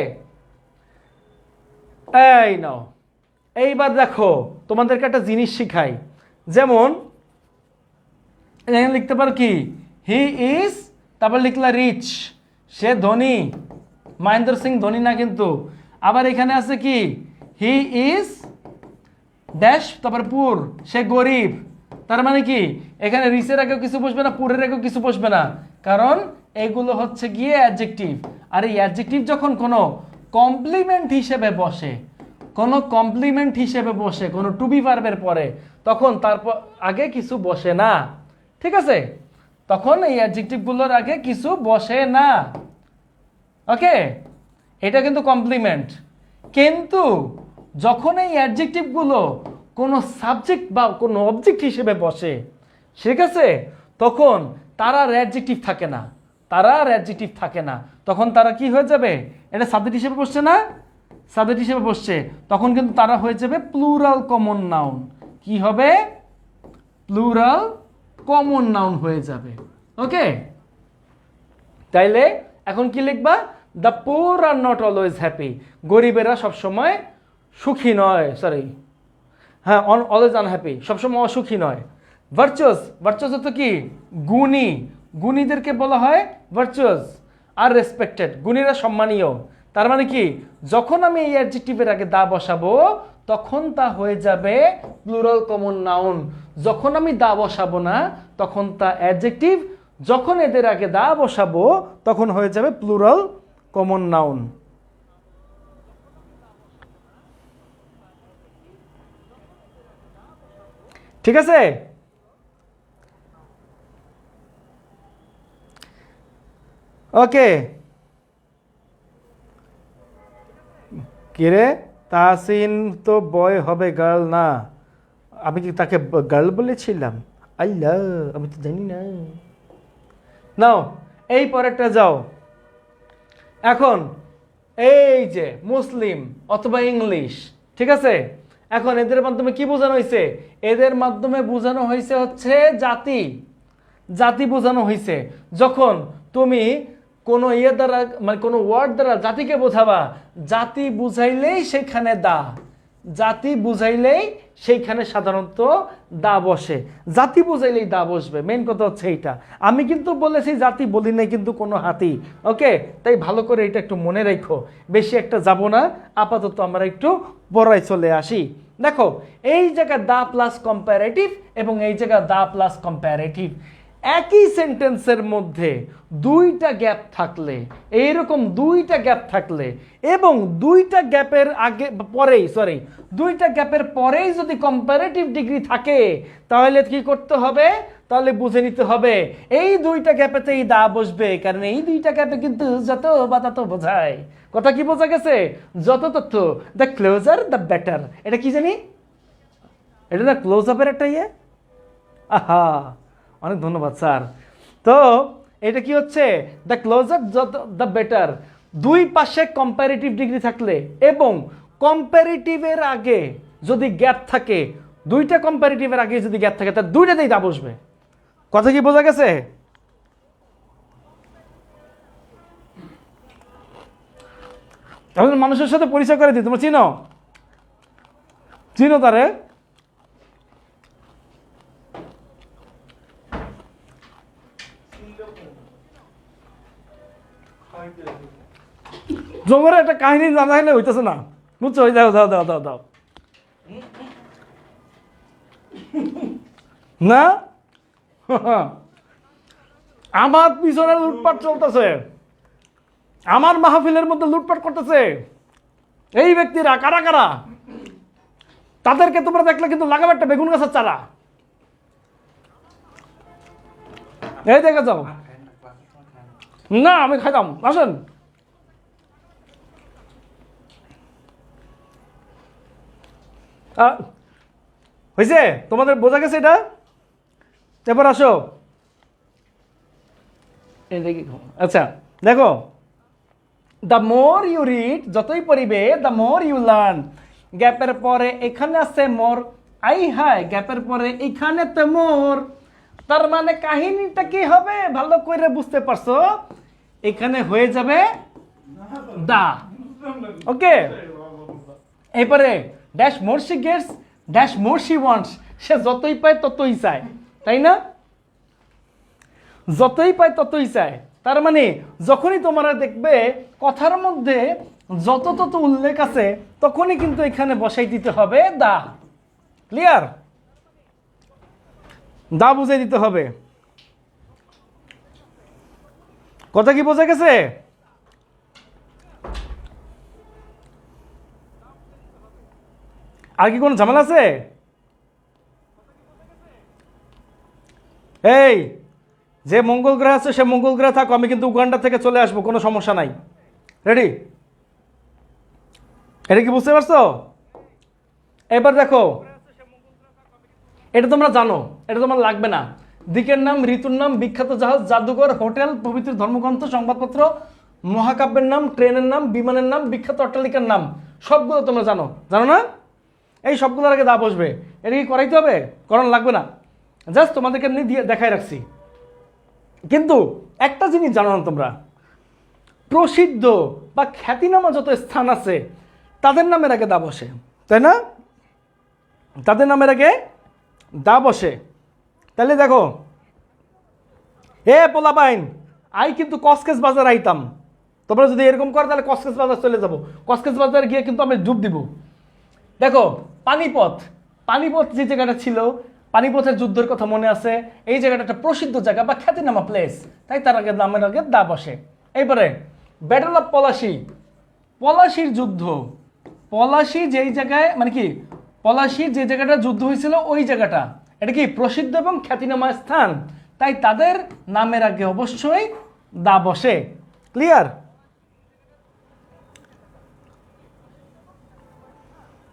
এই নাও, এইবার দেখো তোমাদেরকে একটা জিনিস শিখাই। যেমন এখানে লিখতে পারো কি, হি ইজ, তারপর লিখলা রিচ, সে ধনী। মহেন্দ্র সিং ধনী না কিন্তু। আবার এখানে আছে কি, হি ইজ ড্যাশ, তারপর পুর, সে গরিব। তার মানে কি এখানে রিচের আগেও কিছু বসবে না, পুরের আগেও কিছু বসবে না, কারণ এগুলো হচ্ছে গিয়ে অ্যাডজেক্টিভ। আর এই অ্যাডজেক্টিভ যখন কোনো কমপ্লিমেন্ট হিসেবে বসে, কোনো কমপ্লিমেন্ট হিসেবে বসে কোনো টু বি ভার্বের পরে, তখন তারপর আগে কিছু বসে না। ঠিক আছে, তখন এই অ্যাডজেক্টিভগুলোর আগে কিছু বসে না। ওকে, এটা কিন্তু কমপ্লিমেন্ট। কিন্তু যখন এই অ্যাডজেক্টিভগুলো কোনো সাবজেক্ট বা কোনো অবজেক্ট হিসেবে বসে, ঠিক আছে, তখন তারা আর অ্যাডজেক্টিভ থাকে না, তারা আর অ্যাডজেক্টিভ থাকে না। তখন তারা কি হয়ে যাবে, এটা সাবজেক্ট হিসেবে বসছে না, সাবজেক্ট হিসেবে বসছে, তখন কিন্তু তারা হয়ে যাবে প্লুরাল কমন নাউন। কি হবে, প্লুরাল কমন নাউন হয়ে যাবে। ওকে, তাইলে এখন কি লিখবা, the poor are not always happy, গরিবেরা সবসময় সুখী নয়, সরি হ্যাঁ অলওয়েজ আনহ্যাপি, সবসময় অসুখী নয়। ভার্চুয়াস, ভার্চুয়াস হতো কি, গুণী, গুণীদেরকে বলা হয় ভার্চুয়াস। আর রেসপেক্টেড, গুণীরা সম্মানীয়। তার মানে কি, যখন আমি এই অ্যাডজেক্টিভের আগে দা বসাবো তখন তা হয়ে যাবে প্লুরাল কমন নাউন। যখন আমি দা বসাবো না তখন তা অ্যাডজেক্টিভ, যখন এদের আগে দা বসাবো তখন হয়ে যাবে প্লুরাল কমন নাউন। ঠিক আছে, ওকে। কিরে, তাহসিন তো বয় হবে, গার্ল না। আমি কি তাকে গার্ল বলেছিলাম? আল্লাহ, আমি তো জানি না। নাও এই পরেরটা যাও। এখন এই যে মুসলিম অথবা ইংলিশ, ঠিক আছে, এখন এদের মাধ্যমে কি বোঝানো হয়েছে, এদের মাধ্যমে বোঝানো হয়েছে হচ্ছে জাতি, জাতি বোঝানো হয়েছে। যখন তুমি কোনো ইয়ে দ্বারা মানে কোনো ওয়ার্ড দ্বারা জাতিকে বোঝাবা, জাতি বুঝাইলেই সেখানে দা, জাতি বুঝাইলেই সেইখানে সাধারণত দা বসে, জাতি বুঝাইলেই দা বসবে। মেইন কথা হচ্ছে এইটা। আমি কিন্তু বলেছি জাতি বলি নাই কিন্তু কোনো হাতি। ওকে, তাই ভালো করে এটা একটু মনে রাখো। বেশি একটা যাব না, আপাতত আমরা একটু পড়ায় চলে আসি। দেখো এই জায়গা দা প্লাস কম্পারেটিভ এবং এই জায়গা দা প্লাস কম্পারেটিভ, একই সেন্টেন্সের মধ্যে দুইটা গ্যাপ থাকলে, এইরকম দুইটা গ্যাপ থাকলে এবং দুইটা গ্যাপের আগে পরেই দুইটা গ্যাপের পরেই যদি কম্পারেটিভ ডিগ্রি থাকে, তাহলে কি করতে হবে, তাহলে বুঝে নিতে হবে এই দুইটা গ্যাপেতেই দা বসবে, কারণ এই দুইটা গ্যাপে কিন্তু যত বা তত বোঝায়। কথা কি বোঝা গেছে, যত তথ্য, দ্য ক্লোজার দ্য বেটার। এটা কি জানি, এটা না ক্লোজ আপের একটা ইয়ে। আহা, অনেক ধন্যবাদ স্যার। তো এটা কি হচ্ছে, দ্য ক্লোজার দ্য বেটার। দুই পাশে কম্পারেটিভ ডিগ্রি থাকলে এবং কম্পারেটিভের আগে যদি গ্যাপ থাকে, দুইটা কম্পারেটিভের আগে যদি গ্যাপ থাকে, তার দুইটাতেই দা বসবে। কথা কি বোঝা গেছে? তাহলে মানুষের সাথে পরিচয় করে দিই, তোমরা চিনো, চিনো তারে? জঙ্গলের একটা কাহিনী না থাকলে হইতেছে না, বুঝছো? দাও দাও দাও দাও দাও না, আমার পিছনে লুটপাট চলতেছে, আমার মাহফিলের মধ্যে লুটপাট করতেছে এই ব্যক্তিরা। কারা কারা? তাদেরকে তোমরা দেখলে কিন্তু লাগাবে একটা বেগুন গাছের চারা। এই দেখে যাও না, আমি খাইতাম, আসেন। হয়েছে তোমাদের বোঝা গেছে এটা? এবার আসো, আচ্ছা দেখো, দ্য মোর ইউ রিড, যতই পড়িবে দ্য মোর ইউ লার্ন। গ্যাপের পরে এখানে আছে মোর, আই হাই, গ্যাপের পরে এখানে তো মোর, তার মানে কাহিনীটা কি হবে ভালো করে বুঝতে পারছো, এখানে হয়ে যাবে দা। ওকে, এরপরে dash more she gets dash more she wants, সে যতই পায় ততই চায়, তাই না? যতই পায় ততই চায়। তার মানে যখনই তোমরা দেখবে কথার মধ্যে যত তত উল্লেখ আছে, তখনই কিন্তু এখানে বসাই দিতে হবে দা। ক্লিয়ার? দা বুঝাই দিতে হবে। কথা কি বোঝা গেছে? আর কি কোনো ঝামেলা আছে? এই যে মঙ্গল গ্রহে আছে সে মঙ্গল গ্রহে থাকো, আমি কিন্তু উগান্ডা থেকে চলে আসবো, কোনো সমস্যা নাই। রেডি? এটা কি বুঝতে পারছো? এবার দেখো, এটা তোমরা জানো, এটা তোমার লাগবে না। দিকের নাম, ঋতুর নাম, বিখ্যাত জাহাজ, জাদুঘর, হোটেল, পবিত্র ধর্মগ্রন্থ, সংবাদপত্র, মহাকাব্যের নাম, ট্রেনের নাম, বিমানের নাম, বিখ্যাত অট্টালিকার নাম, সবগুলো তোমরা জানো, জানো না? এই সবগুলোর আগে দা বসবে। এটা কি করাইতে হবে? করানো লাগবে না, জাস্ট তোমাদেরকে এমনি দিয়ে দেখাই রাখছি। কিন্তু একটা জিনিস জানো না তোমরা, প্রসিদ্ধ বা খ্যাতিনামা যত স্থান আছে তাদের নামের আগে দা বসে, তাই না? তাদের নামের আগে দা বসে। তাহলে দেখো, পোলাপাইন, আই কিন্তু কসকেস বাজার আইতাম। তোমরা যদি এরকম করো তাহলে কসকেস বাজার চলে যাব। কসকেস বাজার গিয়ে কিন্তু আমি ডুব দিব। দেখো, পানিপথ, পানিপথ যে জায়গাটা ছিল, পানিপথের যুদ্ধের কথা মনে আছে, এই জায়গাটা একটা প্রসিদ্ধ জায়গা বা খ্যাতিনামা প্লেস, তাই তার আগে নামের আগে দা বসে। এইবারে ব্যাটল অফ পলাশি, পলাশির যুদ্ধ, পলাশি যেই জায়গায় মানে কি, পলাশির যে জায়গাটা যুদ্ধ হয়েছিল ওই জায়গাটা, এটা কি প্রসিদ্ধ এবং খ্যাতিনামা স্থান, তাই তাদের নামের আগে অবশ্যই দা বসে। ক্লিয়ার?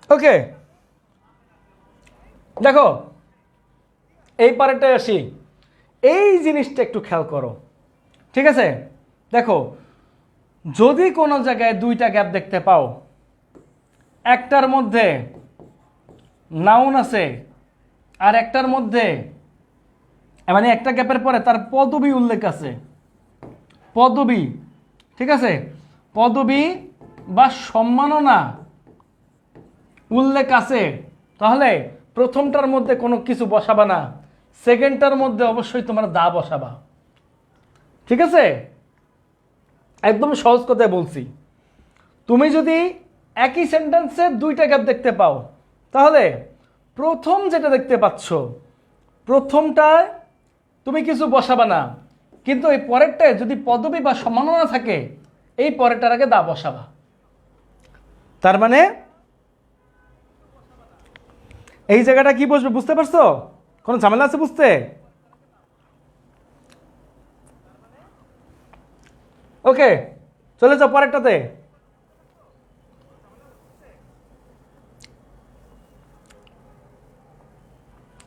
ওকে, দেখো এই পারেটায় আসি, এই জিনিসটা একটু খেয়াল করো, ঠিক আছে? দেখো, যদি কোনো জায়গায় দুইটা গ্যাপ দেখতে পাও, একটার মধ্যে নাউন আছে আর একটার মধ্যে মানে একটা গ্যাপের পরে তার পদবি উল্লেখ আছে, পদবি, ঠিক আছে, পদবি বা সম্মাননা উল্লেখ আছে, তাহলে প্রথমটার মধ্যে কোনো কিছু বসাবা না, সেকেন্ডটার মধ্যে অবশ্যই তোমরা দা বসাবা। ঠিক আছে? একদম সহজ কথায় বলছি। তুমি যদি একই সেন্টেন্সে দুইটা গ্যাপ দেখতে পাও, তাহলে প্রথম যেটা দেখতে পাচ্ছ প্রথমটায় তুমি কিছু বসাবা না, কিন্তু এই পরেরটায় যদি পদবি বা সম্মাননা থাকে এই পরেরটার আগে দা বসাবা। তার মানে এই জায়গাটা কি বসবে বুঝতে পারছো? কোনো ঝামেলা আছে বুঝতে? ওকে, চলে যাও পরেরটাতে।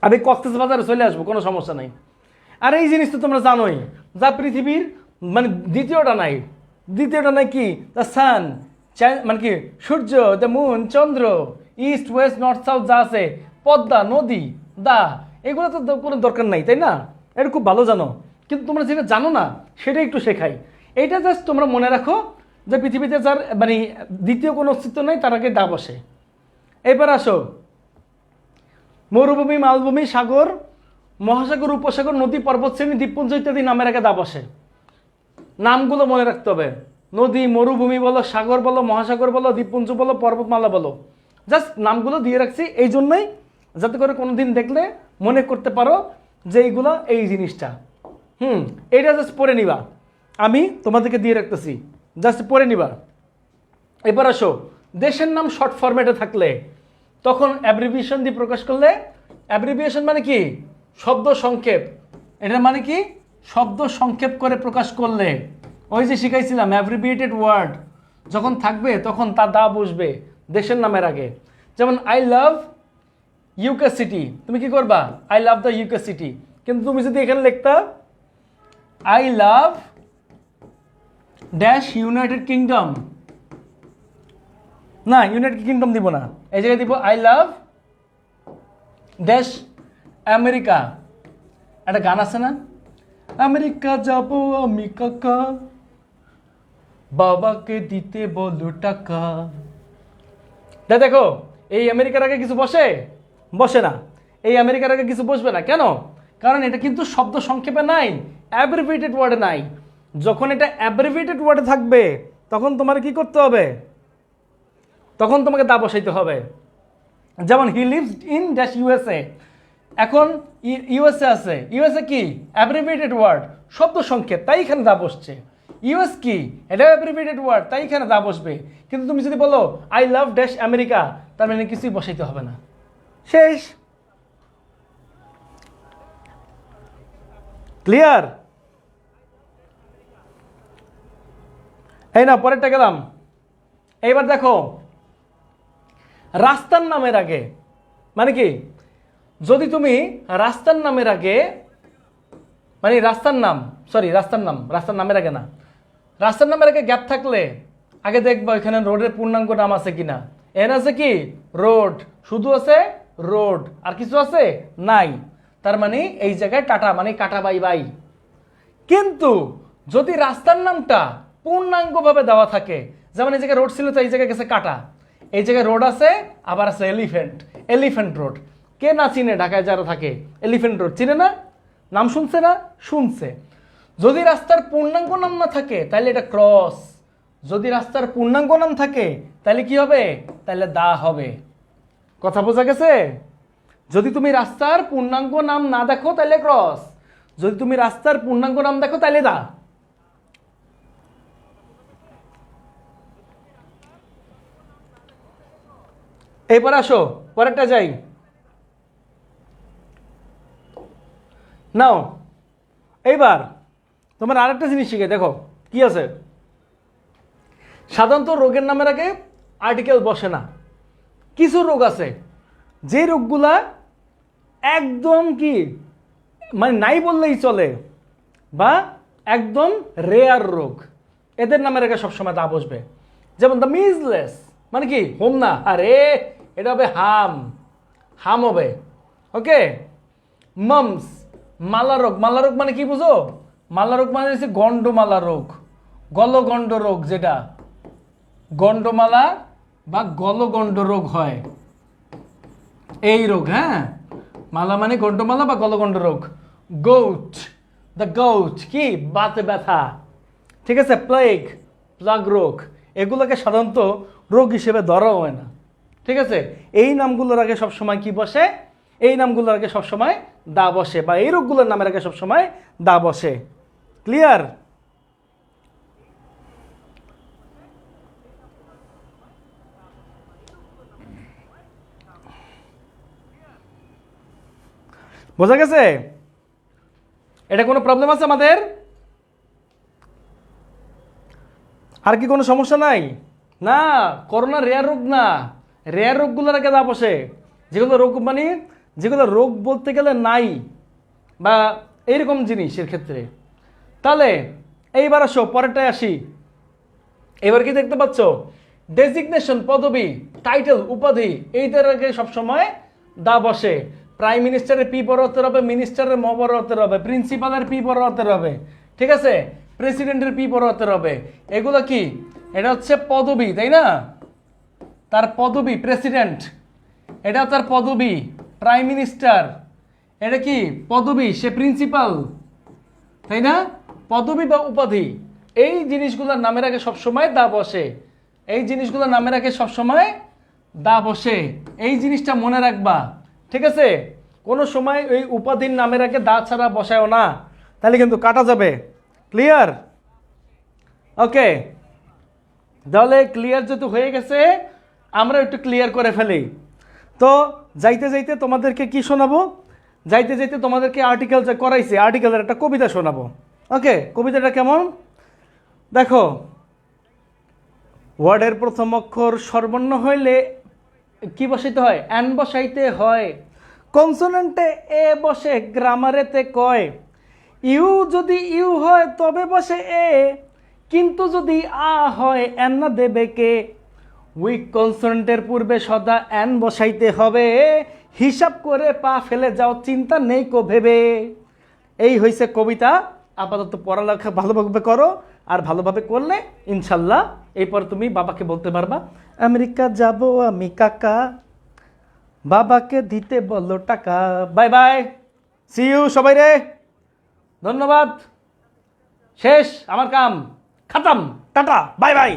আমি কক্সবাজারে চলে আসবো, কোনো সমস্যা নাই। আর এই জিনিস তো তোমরা জানোই, যা পৃথিবীর মানে দ্বিতীয়টা নাই, দ্বিতীয়টা নাই কি, দ্য সান, মানে কি সূর্য, দ্য মুন, চন্দ্র, ইস্ট ওয়েস্ট নর্থ সাউথ যা আছে, পদ্মা নদী, দা, এগুলো তো কোনো দরকার নাই, তাই না? এটা খুব ভালো জানো, কিন্তু তোমরা যেটা জানো না সেটা একটু শেখাই। এইটা জাস্ট তোমরা মনে রাখো যে পৃথিবীতে যার মানে দ্বিতীয় কোনো অস্তিত্ব নাই তার আগে দা বসে। এবার আসো, মরুভূমি, মালভূমি, সাগর, মহাসাগর, উপসাগর, নদী, পর্বতশ্রেণী, দ্বীপপুঞ্জ ইত্যাদি নামের আগে দা বসে। নামগুলো মনে রাখতে হবে। নদী, মরুভূমি বলো, সাগর বলো, মহাসাগর বলো, দ্বীপপুঞ্জ বলো, পর্বতমালা বলো, জাস্ট নামগুলো দিয়ে রাখছি এই জন্যই যাতে করে কোনোদিন দেখলে মনে করতে পারো যে এইগুলা এই জিনিসটা। এইটা জাস্ট পড়ে নিবা, আমি তোমাদেরকে দিয়ে রাখতেছি, জাস্ট পড়ে নিবা। এবার আসো, দেশের নাম শর্ট ফরম্যাটে থাকলে তখন অ্যাব্রিভিয়েশন দিয়ে প্রকাশ করলে, অ্যাব্রিভিয়েশন মানে কি শব্দ সংক্ষেপ, এটা মানে কি শব্দ সংক্ষেপ করে প্রকাশ করলে, ওই যে শিখাইছিলাম অ্যাব্রিভিয়েটেড ওয়ার্ড যখন থাকবে তখন তা দা বসবে দেশের নামের আগে। যেমন আই লাভ ইউকে সিটি, তুমি কি করবা I love the UK city, কিন্তু তুমি যদি এখানে লিখতা I love dash United Kingdom, না ইউনাইটেড কিংডম দিব না, এই জায়গায় দিব আই লাভ ড্যাশ আমেরিকা, একটা গান আছে না, আমেরিকা যাব আমি কাকা, বাবাকে দিতে বলো টাকা। দেখো এই আমেরিকার আগে কিছু বসে বসে না, এই আমেরিকার আগে কিছু বসবে না। কেন? কারণ এটা কিন্তু শব্দ সংক্ষেপে নাই, অ্যাব্রিভিয়েটেড ওয়ার্ডে নাই। যখন এটা অ্যাব্রিভিয়েটেড ওয়ার্ডে থাকবে তখন তোমার কি করতে হবে? তখন তোমাকে দা বসাইতে হবে। যেমন he lives in dash USA, এখন ইউএসএ আছে, ইউএসএ কি অ্যাব্রিভিয়েটেড ওয়ার্ড, শব্দ সংক্ষেপ, তাই এখানে দা বসছে। ইউএস কি, এটা অ্যাব্রিভিয়েটেড ওয়ার্ড, তাই এখানে দা বসবে। কিন্তু তুমি যদি বলো আই লাভ ড্যাশ আমেরিকা, তার মানে কিছুই বসাইতে হবে না, শেষ। ক্লিয়ার? এই না পরেরটা গেলাম। এইবার দেখো রাস্তার নামের আগে, মানে কি, যদি তুমি রাস্তার নামের আগে, মানে রাস্তার নাম, সরি রাস্তার নামের আগে না, রাস্তার নামের আগে গ্যাপ থাকলে আগে দেখবো এখানে রোডের পূর্ণাঙ্গ নাম আছে কিনা। এন আছে কি রোড, শুধু আছে রোড, আর কিছু আছে নাই। তার মানে এই জায়গায় টাটা, মানে কাটা বাই বাই। কিন্তু যদি রাস্তার নামটা পূর্ণাঙ্গভাবে দেওয়া থাকে, যেমন এই জায়গায় রোড ছিল তো এই জায়গায় গেছে কাটা, এই জায়গায় রোড আছে, আবার আছে এলিফ্যান্ট, এলিফ্যান্ট রোড। কে না চিনে ঢাকায় যারা থাকে? এলিফ্যান্ট রোড চিনে না? নাম শুনছে না? শুনছে। যদি রাস্তার পূর্ণাঙ্গ নাম না থাকে তাহলে এটা ক্রস, যদি রাস্তার পূর্ণাঙ্গ নাম থাকে তাহলে কি হবে? তাহলে দা হবে। কথা বোঝা গেছে? যদি তুমি রাস্তার পূর্ণাঙ্গ নাম না দেখো তাহলে ক্রস, যদি তুমি রাস্তার পূর্ণাঙ্গ নাম দেখো তাহলে দা। এরপর আসো পরেরটা যাই। নাও এইবার তোমার আরেকটা জিনিস শিখে দেখো কি আছে। সাধারণত রোগের নামের আগে আর্টিকেল বসে না। কিছু রোগ আছে যে রোগগুলা একদম কি মানে নাই বললেই চলে, বা একদম রেয়ার রোগ, এদের নামের আগে সবসময় দা বসবে। যেমন দ্য মিজলেস, মানে কি হোম না, আরে এটা হবে হাম, হাম হবে। ওকে, মামস, মালা রোগ, মালা রোগ মানে কি বুঝো? মালা রোগ মানে হচ্ছে গন্ডমালা রোগ, গলগণ্ড রোগ, যেটা গন্ডমালা বা গলগণ্ড রোগ হয় এই রোগ। হ্যাঁ, মালা মানে গন্ডমালা বা গলগণ্ড রোগ। গৌট, দ্য গৌট কি বাতে ব্যথা, ঠিক আছে। প্লেগ, প্লাগ রোগ, এগুলোকে সাধারণত রোগ হিসেবে ধরা হয় না, ঠিক আছে। এই নামগুলোর আগে সবসময় কি বসে? এই নামগুলোর আগে সবসময় দা বসে, বা এই রোগগুলোর নামের আগে সবসময় দা বসে। ক্লিয়ার? বোঝা গেছে? এটা কোনো প্রবলেম আছে আমাদের? আর কি কোনো সমস্যা নাই? না, করোনা রেয়ার রোগ না, রেয়ার রোগগুলোর আগে দা বসে। যেগুলো রোগ মানে যেগুলো রোগ বলতে গেলে নাই বা এইরকম জিনিসের ক্ষেত্রে। তাহলে এইবার আসো পরেরটায় আসি। এবার কি দেখতে পাচ্ছ? ডেজিগনেশন, পদবি, টাইটেল, উপাধি, এইটার আগে সবসময় দা বসে। প্রাইম মিনিস্টারের পি বড় হতে হবে, মিনিস্টারের ম বড় হতে হবে, প্রিন্সিপালের পি বড় হতে হবে, ঠিক আছে, প্রেসিডেন্টের পি বড় হতে হবে। এগুলো কি? এটা হচ্ছে পদবি, তাই না? তার পদবি প্রেসিডেন্ট, এটা তার পদবি প্রাইম মিনিস্টার, এটা কি পদবি, সে প্রিন্সিপাল, তাই না? পদবি বা উপাধি, এই জিনিসগুলোর নামের আগে সবসময় দা বসে। এই জিনিসগুলোর নামের আগে সবসময় দা বসে, এই জিনিসটা মনে রাখবা, ঠিক আছে। কোনো সময় এই উপাধির নামের আগে দা ছাড়া বসায়ও না, তাহলে কিন্তু কাটা যাবে। ক্লিয়ার? ওকে, তাহলে ক্লিয়ার যেহেতু হয়ে গেছে, আমরা একটু ক্লিয়ার করে ফেলি। তো যাইতে যাইতে তোমাদেরকে কি শোনাবো? যাইতে যাইতে তোমাদেরকে আর্টিকেল যে করাইছে, আর্টিকেলের একটা কবিতা শোনাবো। ওকে, কবিতাটা কেমন দেখো। ওয়ার্ডের প্রথম অক্ষর স্বরবর্ণ হইলে কি বসাইতে হয়? অ্যান বসাইতে হয়। কনসোনেন্টে এ বসে, গ্রামারেতে কয়। ইউ যদি ইউ হয় তবে বসে এ, কিন্তু যদি আ হয় অ্যান না দেবে কে? উইক কনসোনেন্টের পূর্বে সদা অ্যান বসাইতে হবে, হিসাব করে পা ফেলে যাও, চিন্তা নেই কো ভেবে। এই হয়েছে কবিতা। আপাতত পড়ালেখা ভালোভাবে করো, আর ভালোভাবে করলে ইনশাল্লাহ এরপর তুমি বাবাকে বলতে পারবা আমেরিকা যাব আমি কাকা, বাবাকে দিতে বলো টাকা। বাই বাই, সি ইউ সবাই রে, ধন্যবাদ, শেষ আমার কাম, খাতাম, টাটা, বাই বাই।